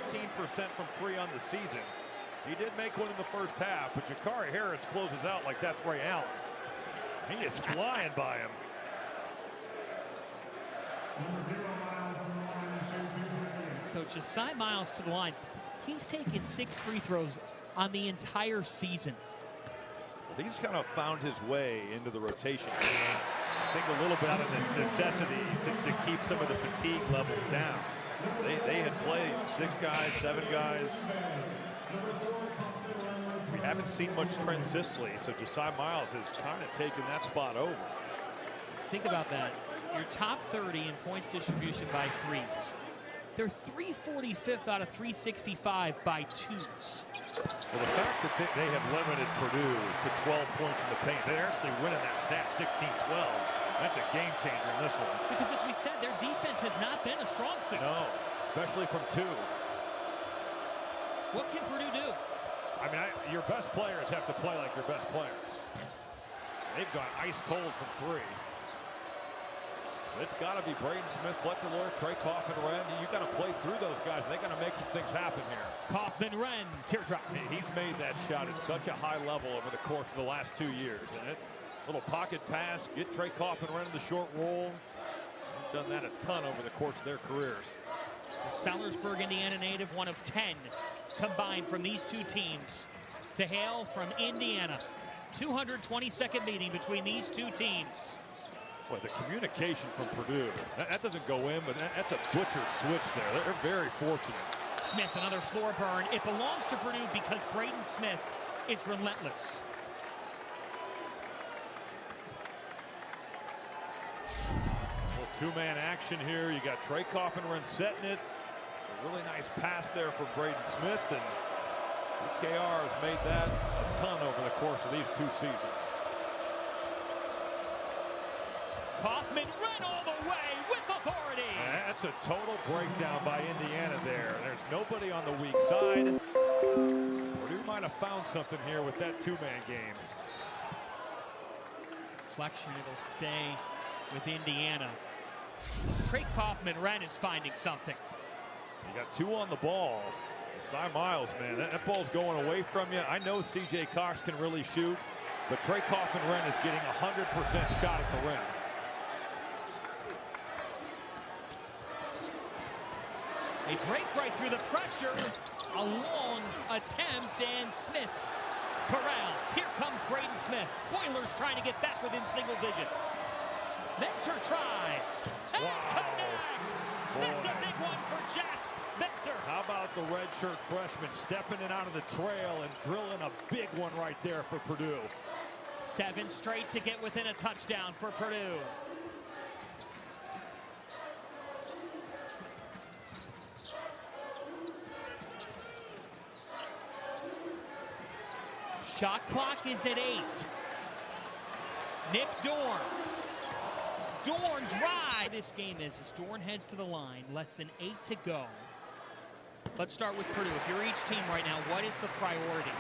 from 3 on the season. He did make one in the first half, but Jakari Harris closes out like that's Ray Allen. He is flying by him. So Josiah Miles to the line. He's taken 6 free throws on the entire season. Well, he's kind of found his way into the rotation. I think a little bit out of the necessity to keep some of the fatigue levels down. They had played 6 guys, 7 guys. We haven't seen much Trent Sisley, so Josiah Miles has kind of taken that spot over. Think about that. You're top 30 in points distribution by threes. They're 345th out of 365 by twos. Well, the fact that they have limited Purdue to 12 points in the paint, they're actually winning that stat 16-12. That's a game changer in this one. Because as we said, their defense has not been a strong suit. No, especially from two. What can Purdue do? I mean, your best players have to play like your best players. They've gone ice cold from three. It's got to be Braden Smith, Fletcher Loyer, Trey Kaufman-Renn. You got to play through those guys. They got to make some things happen here. Kaufman-Renn, teardrop. He's made that shot at such a high level over the course of the last 2 years. And it, little pocket pass, get Trey Kaufman-Renn in the short roll. They've done that a ton over the course of their careers. The Sellersburg, Indiana native, one of 10 combined from these two teams to hail from Indiana. 222nd meeting between these two teams. Boy, the communication from Purdue, that doesn't go in, but that's a butchered switch there. They're very fortunate. Smith, another floor burn. It belongs to Purdue because Braden Smith is relentless. Well, two-man action here. You got Trey Kaufman-Renn setting it. It's a really nice pass there from Braden Smith, and UKR has made that a ton over the course of these 2 seasons. Kaufman-Renn all the way with authority. That's a total breakdown by Indiana there. There's nobody on the weak side. Purdue might have found something here with that two-man game. Deflection, it'll stay with Indiana. Trey Kaufman-Renn is finding something. You got 2 on the ball. Cy Miles, man, that ball's going away from you. I know C.J. Cox can really shoot, but Trey Kaufman-Renn is getting 100% shot at the rim. They break right through the pressure. A long attempt, and Smith corrals. Here comes Braden Smith. Boilers trying to get back within single digits. Mentor tries and connects. That's a big one for Jack Mentor. How about the redshirt freshman stepping in out of the trail and drilling a big one right there for Purdue. 7 straight to get within a touchdown for Purdue. Shot clock is at 8. Nick Dorn. Dorn drive. This game is as Dorn heads to the line. Less than 8 to go. Let's start with Purdue. If you're each team right now, what is the priority?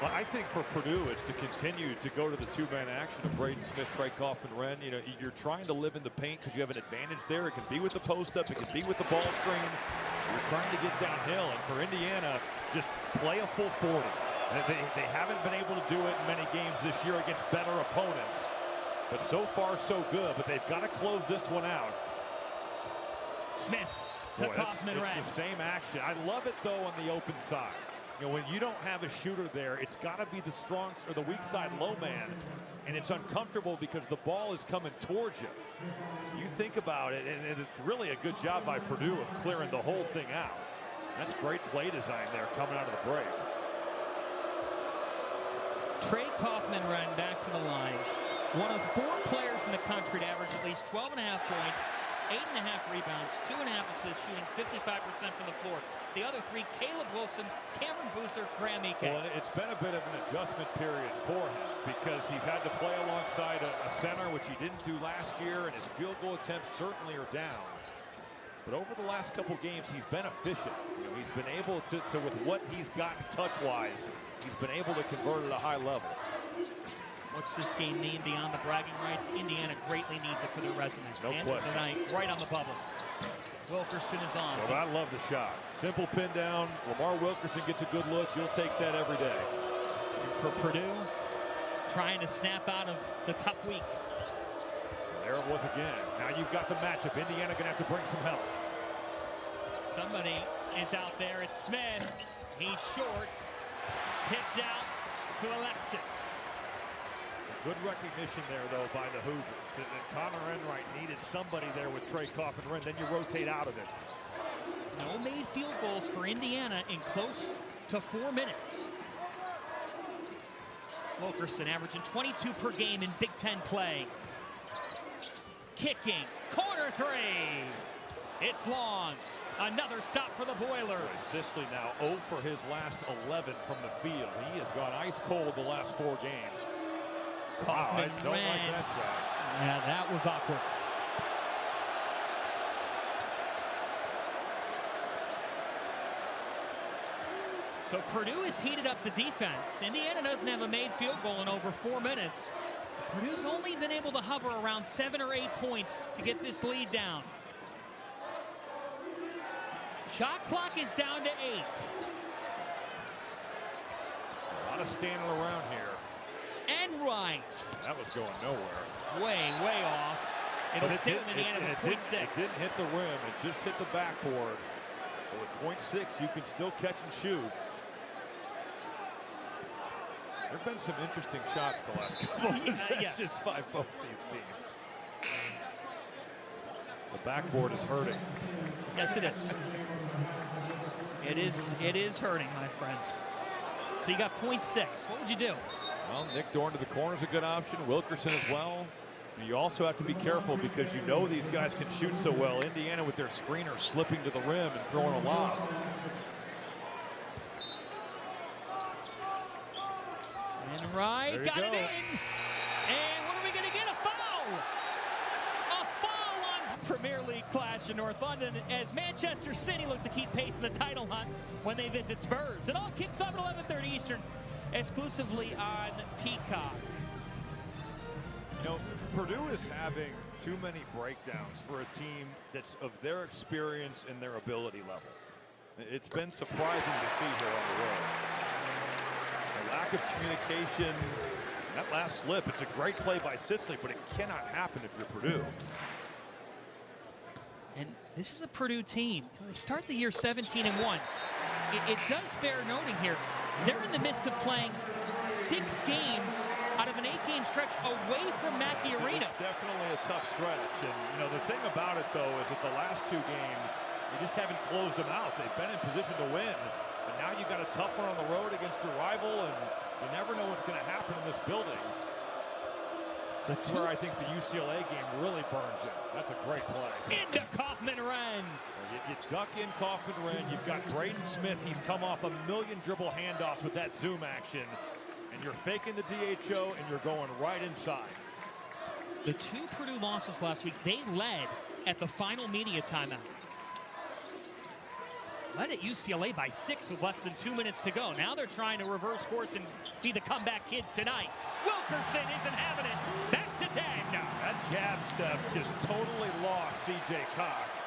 Well, I think for Purdue, it's to continue to go to the two-man action of Braden Smith, Trey Kaufman-Renn. You know, you're trying to live in the paint because you have an advantage there. It can be with the post-up. It can be with the ball screen. You're trying to get downhill. And for Indiana, just play a full 40. They haven't been able to do it in many games this year against better opponents. But so far, so good. But they've got to close this one out. Smith to Kaufman-Renn. It's the same action. I love it, though, on the open side. You know, when you don't have a shooter there, it's got to be the strong or the weak side low man. And it's uncomfortable because the ball is coming towards you. So you think about it, and it's really a good job by Purdue of clearing the whole thing out. That's great play design there coming out of the break. Trey Kaufman-Renn back to the line. One of 4 players in the country to average at least 12.5 points, 8.5 rebounds, 2.5 assists, shooting 55% from the floor. The other 3, Caleb Wilson, Cameron Boozer, Graham Ike. Well, it's been a bit of an adjustment period for him because he's had to play alongside a center, which he didn't do last year, and his field goal attempts certainly are down. But over the last couple games, he's been efficient. You know, he's been able to with what he's gotten touch-wise, he's been able to convert at a high level. What's this game need beyond the bragging rights? Indiana greatly needs it for their resume. No question. Tonight, right on the bubble. Wilkerson is on. Well, I love the shot. Simple pin down. Lamar Wilkerson gets a good look. You'll take that every day. And for Purdue, trying to snap out of the tough week. There it was again. Now you've got the matchup. Indiana going to have to bring some help. Somebody is out there. It's Smith. He's short. Tipped out to Alexis. Good recognition there, though, by the Hoosiers. And Connor Enright needed somebody there with Trey Kaufman-Renn. Then you rotate out of it. No made field goals for Indiana in close to 4 minutes. Wilkerson averaging 22 per game in Big Ten play. kicking. Corner three. It's long. Another stop for the Boilers. Sisley now 0 for his last 11 from the field. He has gone ice cold the last 4 games. Wow, I don't like that shot. Yeah, that was awkward. So Purdue has heated up the defense. Indiana doesn't have a made field goal in over 4 minutes. Purdue's only been able to hover around 7 or 8 points to get this lead down. Shot clock is down to 8. A lot of standing around here. And right. That was going nowhere. Way off. It'll stay with Indiana for .6. It didn't hit the rim. It just hit the backboard. But with .6, you can still catch and shoot. There have been some interesting shots the last couple of possessions by both these teams. The backboard is hurting. Yes, it is. It is hurting, my friend. So you got .6. What would you do? Well, Nick Dorn to the corner is a good option. Wilkerson as well. And you also have to be careful because you know these guys can shoot so well. Indiana with their screener slipping to the rim and throwing a lob. And right, got it in. And what are we going to get? A foul! A foul on Premier League clash in North London as Manchester City look to keep pace in the title hunt when they visit Spurs. It all kicks off at 11:30 Eastern, exclusively on Peacock. You know, Purdue is having too many breakdowns for a team that's of their experience and their ability level. It's been surprising to see here on the road. A lack of communication. That last slip, it's a great play by Sisley, but it cannot happen if you're Purdue. And this is a Purdue team. They start the year 17-1. It does bear noting here, they're in the midst of playing 6 games out of an 8-game stretch away from Mackey Arena. It's definitely a tough stretch. And, you know, the thing about it, though, is that the last 2 games, you just haven't closed them out. They've been in position to win. But now you got a tough one on the road against your rival, and you never know what's going to happen in this building. That's where I think the UCLA game really burns you. That's a great play. Into Kaufman-Renn. You duck in Kaufman-Renn. You've got Braden Smith. He's come off a million dribble handoffs with that zoom action. And you're faking the DHO, and you're going right inside. The 2 Purdue losses last week, they led at the final media timeout. Led at UCLA by 6 with less than 2 minutes to go. Now they're trying to reverse course and be the comeback kids tonight. Wilkerson isn't having it. Back to 10. That jab step just totally lost C.J. Cox.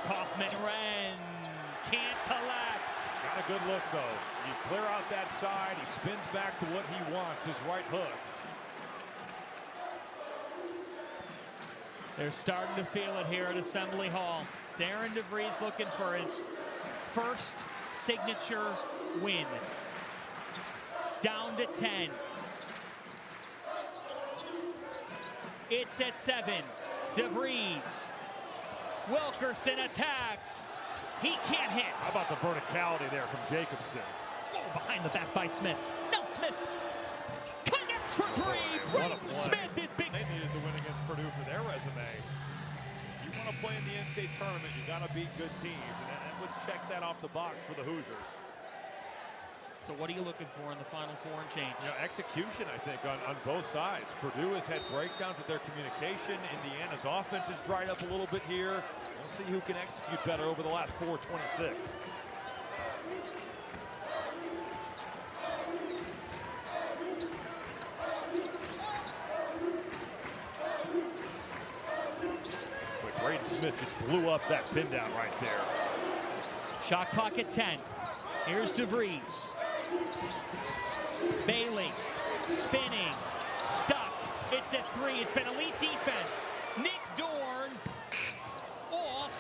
Kaufman-Renn can't collect. Got a good look, though. You clear out that side. He spins back to what he wants, his right hook. They're starting to feel it here at Assembly Hall. Darren DeVries looking for his first signature win. Down to 10. It's at 7. DeVries. Wilkerson attacks. He can't hit. How about the verticality there from Jacobson? Oh, behind the back by Smith. Now Smith connects for 3. Braden Smith is big. They needed to win against Purdue for their resume. You want to play in the NCAA tournament, you got to beat good teams, and that would check that off the box for the Hoosiers. So what are you looking for in the Final Four and change? You know, execution, I think, on both sides. Purdue has had breakdowns with their communication. Indiana's offense has dried up a little bit here. We'll see who can execute better over the last 4:26. But Braden Smith just blew up that pin down right there. Shot clock at 10. Here's DeVries. Bailey spinning, stuck. It's at 3. It's been elite defense. Nick Dorn off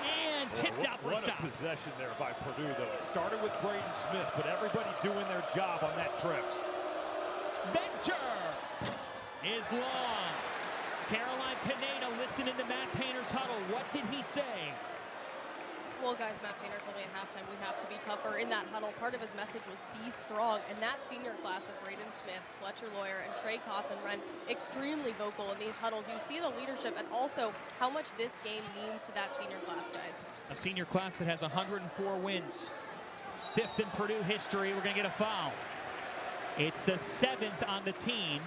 and tipped out for a stop. What a possession there by Purdue, though. It started with Braden Smith, but everybody doing their job on that trip. Venture is long. Caroline Pineda listening to Matt Painter's huddle. What did he say? Well, guys, Matt Painter told me at halftime we have to be tougher in that huddle. Part of his message was be strong, and that senior class of Braden Smith, Fletcher Lawyer, and Trey Coughlin-Wren extremely vocal in these huddles. You see the leadership and also how much this game means to that senior class, guys. A senior class that has 104 wins. 5th in Purdue history. We're going to get a foul. It's the 7th on the team.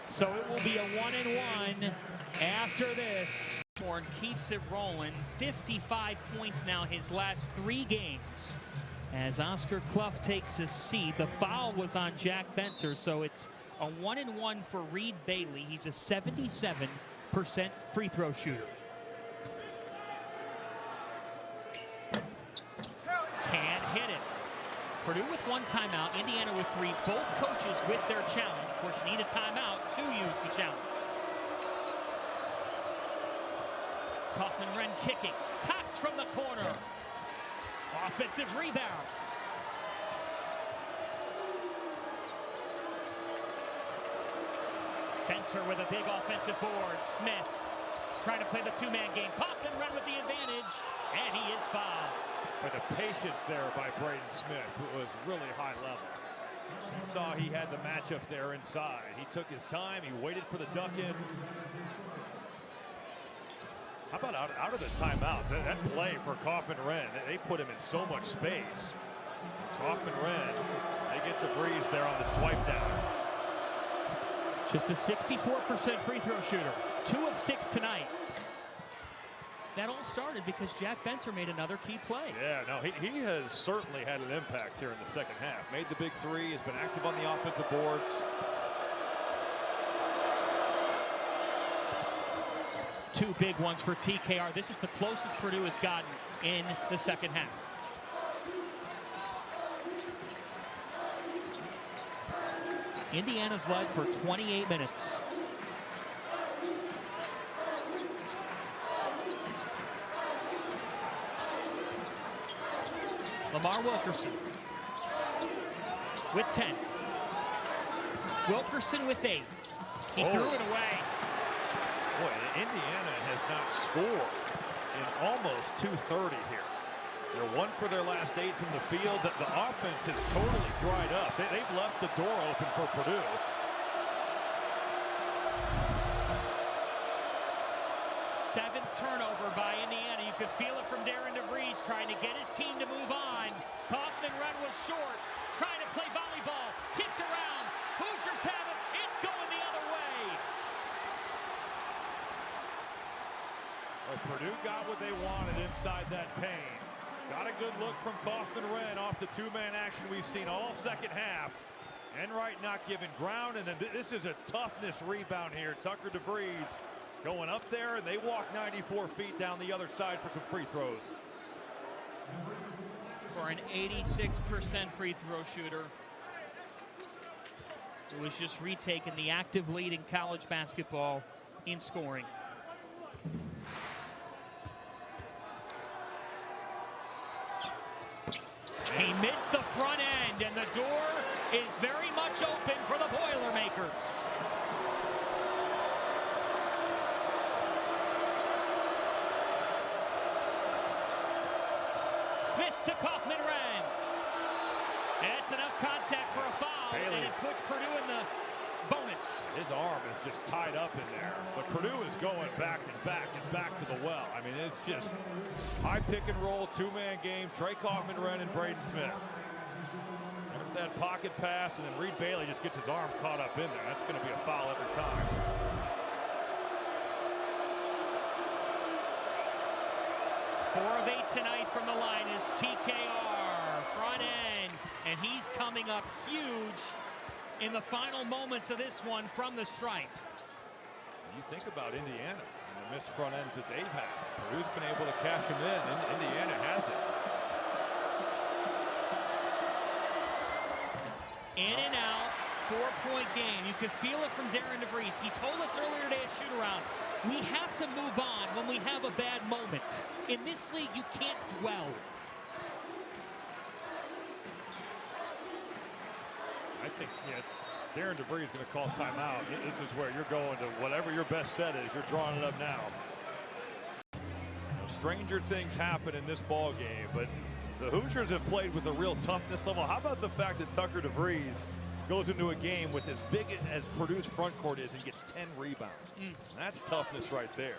So it will be a 1-and-1 after this. Horn keeps it rolling. 55 points now his last 3 games. As Oscar Clough takes a seat. The foul was on Jack Benter, so it's a 1-and-1 for Reed Bailey. He's a 77% free throw shooter. Can't hit it. Purdue with 1 timeout, Indiana with 3. Both coaches with their challenge. Of course, you need a timeout to use the challenge. Coughlin-Wren kicking. Cox from the corner. Offensive rebound. Benter with a big offensive board. Smith trying to play the 2-man game. Coughlin-Wren with the advantage, and he is fouled. But the patience there by Braden Smith was really high level. He saw he had the matchup there inside. He took his time. He waited for the duck in. How about out of the timeout? That play for Coughlin-Wren, they put him in so much space. Coughlin-Wren, they get DeVries there on the swipe down. Just a 64% free throw shooter. 2 of 6 tonight. That all started because Jack Benter made another key play. Yeah, no, he has certainly had an impact here in the second half. Made the big 3, has been active on the offensive boards. Two big ones for TKR. This is the closest Purdue has gotten in the second half. Indiana's led for 28 minutes. Lamar Wilkerson with 10. Wilkerson with 8. He threw it away. Boy, Indiana has not scored in almost 2:30 here. They're 1 for their last 8 from the field. The offense has totally dried up. They've left the door open for Purdue. Seventh turnover by Indiana. You could feel it from Darren DeVries trying to get his team to move on. Coughlin-Wren was short, trying to play volleyball. Tipped around. Hoosiers have it. It's going the other way. Well, Purdue got what they wanted inside that paint. Got a good look from Coughlin-Wren off the 2-man action we've seen all second half. Enright not giving ground, and then this is a toughness rebound here. Tucker DeVries going up there, and they walk 94 feet down the other side for some free throws. For an 86% free throw shooter, who was just retaken the active lead in college basketball in scoring. He missed the front end, and the door is very much open for the Boilermakers. Smith to Coughlin-Wren. That's enough contact for a foul, and it puts Purdue in the bonus. His arm is just tied up in there, but Purdue is going back and back and back to the well. I mean, it's just high pick and roll, 2-man game. Trey Coughlin-Wren and Braden Smith. There's that pocket pass, and then Reed Bailey just gets his arm caught up in there. That's going to be a foul every time. Four of 8 tonight from the line is TKR, front end, and he's coming up huge in the final moments of this one from the stripe. You think about Indiana and the missed front ends that they've had. Purdue's been able to cash them in, and Indiana has it. In and out, 4-point game. You can feel it from Darren DeVries. He told us earlier today at shoot-around, we have to move on when we have a bad moment. In this league, you can't dwell. I think Darren DeVries is going to call timeout. This is where you're going to whatever your best set is. You're drawing it up now. stranger things happen in this ball game, but the Hoosiers have played with a real toughness level. How about the fact that Tucker DeVries goes into a game with as big as Purdue's front court is and gets 10 rebounds? That's toughness right there.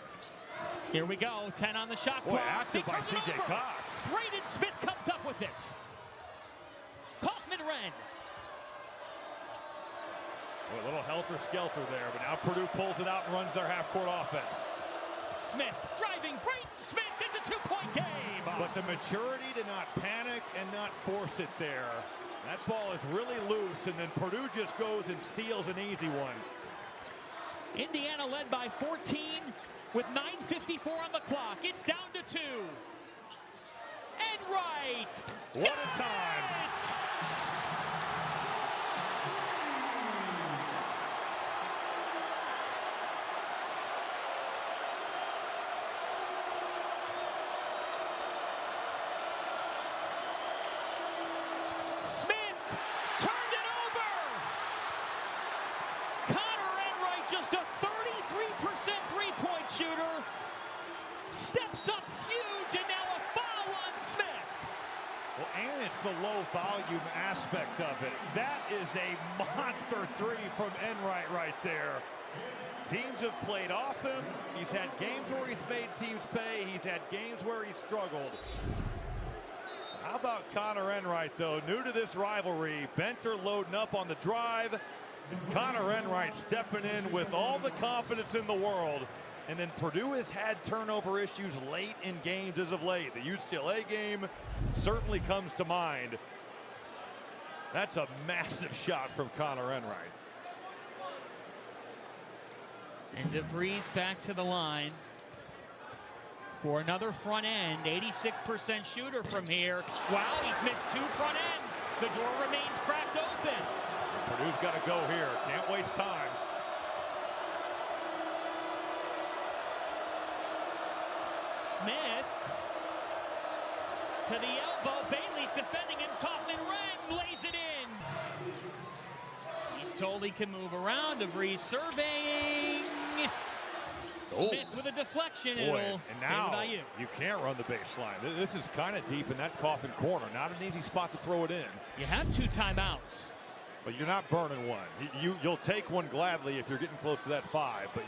Here we go, 10 on the shot Boy, clock. active by C.J. Cox. Braden Smith comes up with it. Kaufman-Renn. A little helter-skelter there, but now Purdue pulls it out and runs their half-court offense. Smith driving. Braden Smith, it's a 2-point game. But the maturity to not panic and not force it there. That ball is really loose, and then Purdue just goes and steals an easy one. Indiana led by 14 with 9:54 on the clock. It's down to 2. And right. What a time. Steps up huge, and now a foul on Smith. Well, and it's the low volume aspect of it. That is a monster 3 from Enright right there. Teams have played off him. He's had games where he's made teams pay. He's had games where he's struggled. How about Connor Enright, though? New to this rivalry. Benter loading up on the drive. Connor Enright stepping in with all the confidence in the world. And then Purdue has had turnover issues late in games as of late. The UCLA game certainly comes to mind. That's a massive shot from Connor Enright. And DeVries back to the line for another front end. 86% shooter from here. Wow, he's missed 2 front ends. The door remains cracked open. Purdue's got to go here. Can't waste time. Smith to the elbow. Bailey's defending him. Kaufman-Renn lays it in. He's told he can move around. DeVries surveying. Smith with a deflection. Boy, It'll and stay now with IU. you can't run the baseline. This is kind of deep in that coffin corner. Not an easy spot to throw it in. You have 2 timeouts. But you're not burning one. You'll take one gladly if you're getting close to that 5. But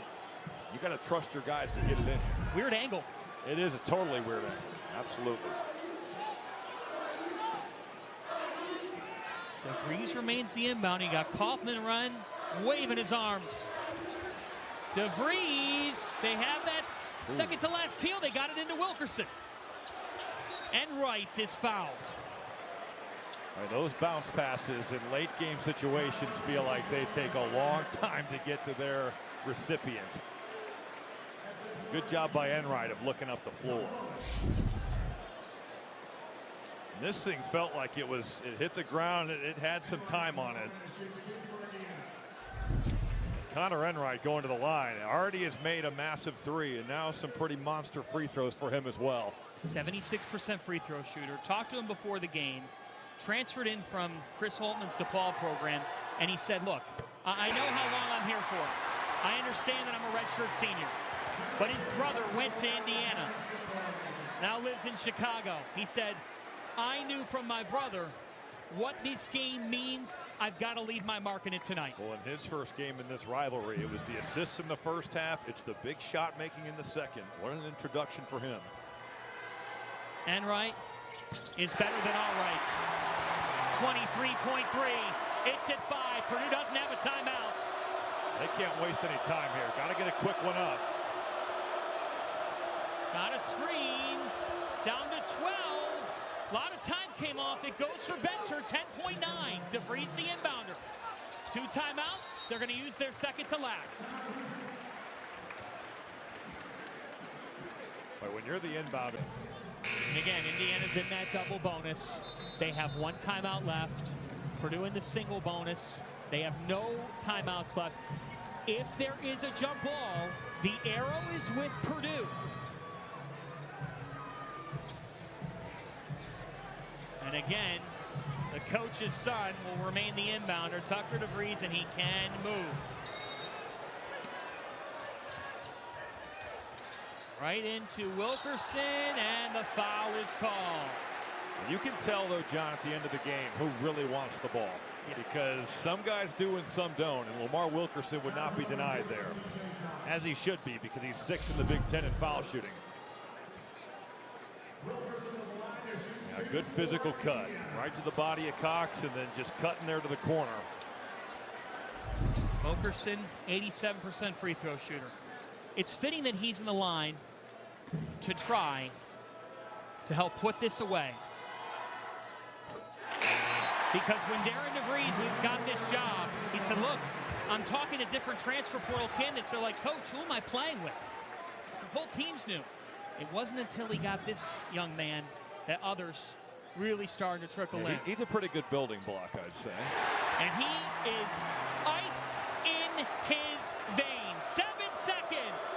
you got to trust your guys to get it in. Weird angle. It is a totally weird angle. Absolutely. DeVries remains the inbound. He got Kaufman-Renn waving his arms. DeVries, they have that second to last steal. They got it into Wilkerson. And Wright is fouled. All right, those bounce passes in late game situations feel like they take a long time to get to their recipient. Good job by Enright of looking up the floor. And this thing felt like it hit the ground. It had some time on it. Connor Enright going to the line. Already has made a massive 3, and now some pretty monster free throws for him as well. 76% free throw shooter. Talked to him before the game. Transferred in from Chris Holtman's DePaul program, and he said, look, I know how long I'm here for. I understand that I'm a redshirt senior. But his brother went to Indiana, now lives in Chicago. He said, I knew from my brother what this game means. I've got to leave my mark in it tonight. Well, in his first game in this rivalry, it was the assists in the first half. It's the big shot making in the second. What an introduction for him. Enright is better than all right. 23.3. It's at 5. Purdue doesn't have a timeout. They can't waste any time here. Got to get a quick one up. Got a screen. Down to 12. A lot of time came off. It goes for Benter. 10.9. DeVries the inbounder. 2 timeouts. They're going to use their second to last. But when you're the inbounder. And again, Indiana's in that double bonus. They have 1 timeout left. Purdue in the single bonus. They have no timeouts left. If there is a jump ball, the arrow is with Purdue. And again, the coach's son will remain the inbounder, Tucker DeVries, and he can move. Right into Wilkerson, and the foul is called. You can tell, though, John, at the end of the game, who really wants the ball. Yeah. Because some guys do and some don't, and Lamar Wilkerson would not be denied there. As he should be, because he's 6th in the Big Ten in foul shooting. A good physical cut. Right to the body of Cox, and then just cutting there to the corner. Wilkerson, 87% free throw shooter. It's fitting that he's in the line to try to help put this away. Because when Darren DeVries got this job, he said, look, I'm talking to different transfer portal candidates. They're like, Coach, who am I playing with? The whole team's new. It wasn't until he got this young man that others really started to trickle in. He's a pretty good building block, I'd say. And he is ice in his veins. 7 seconds.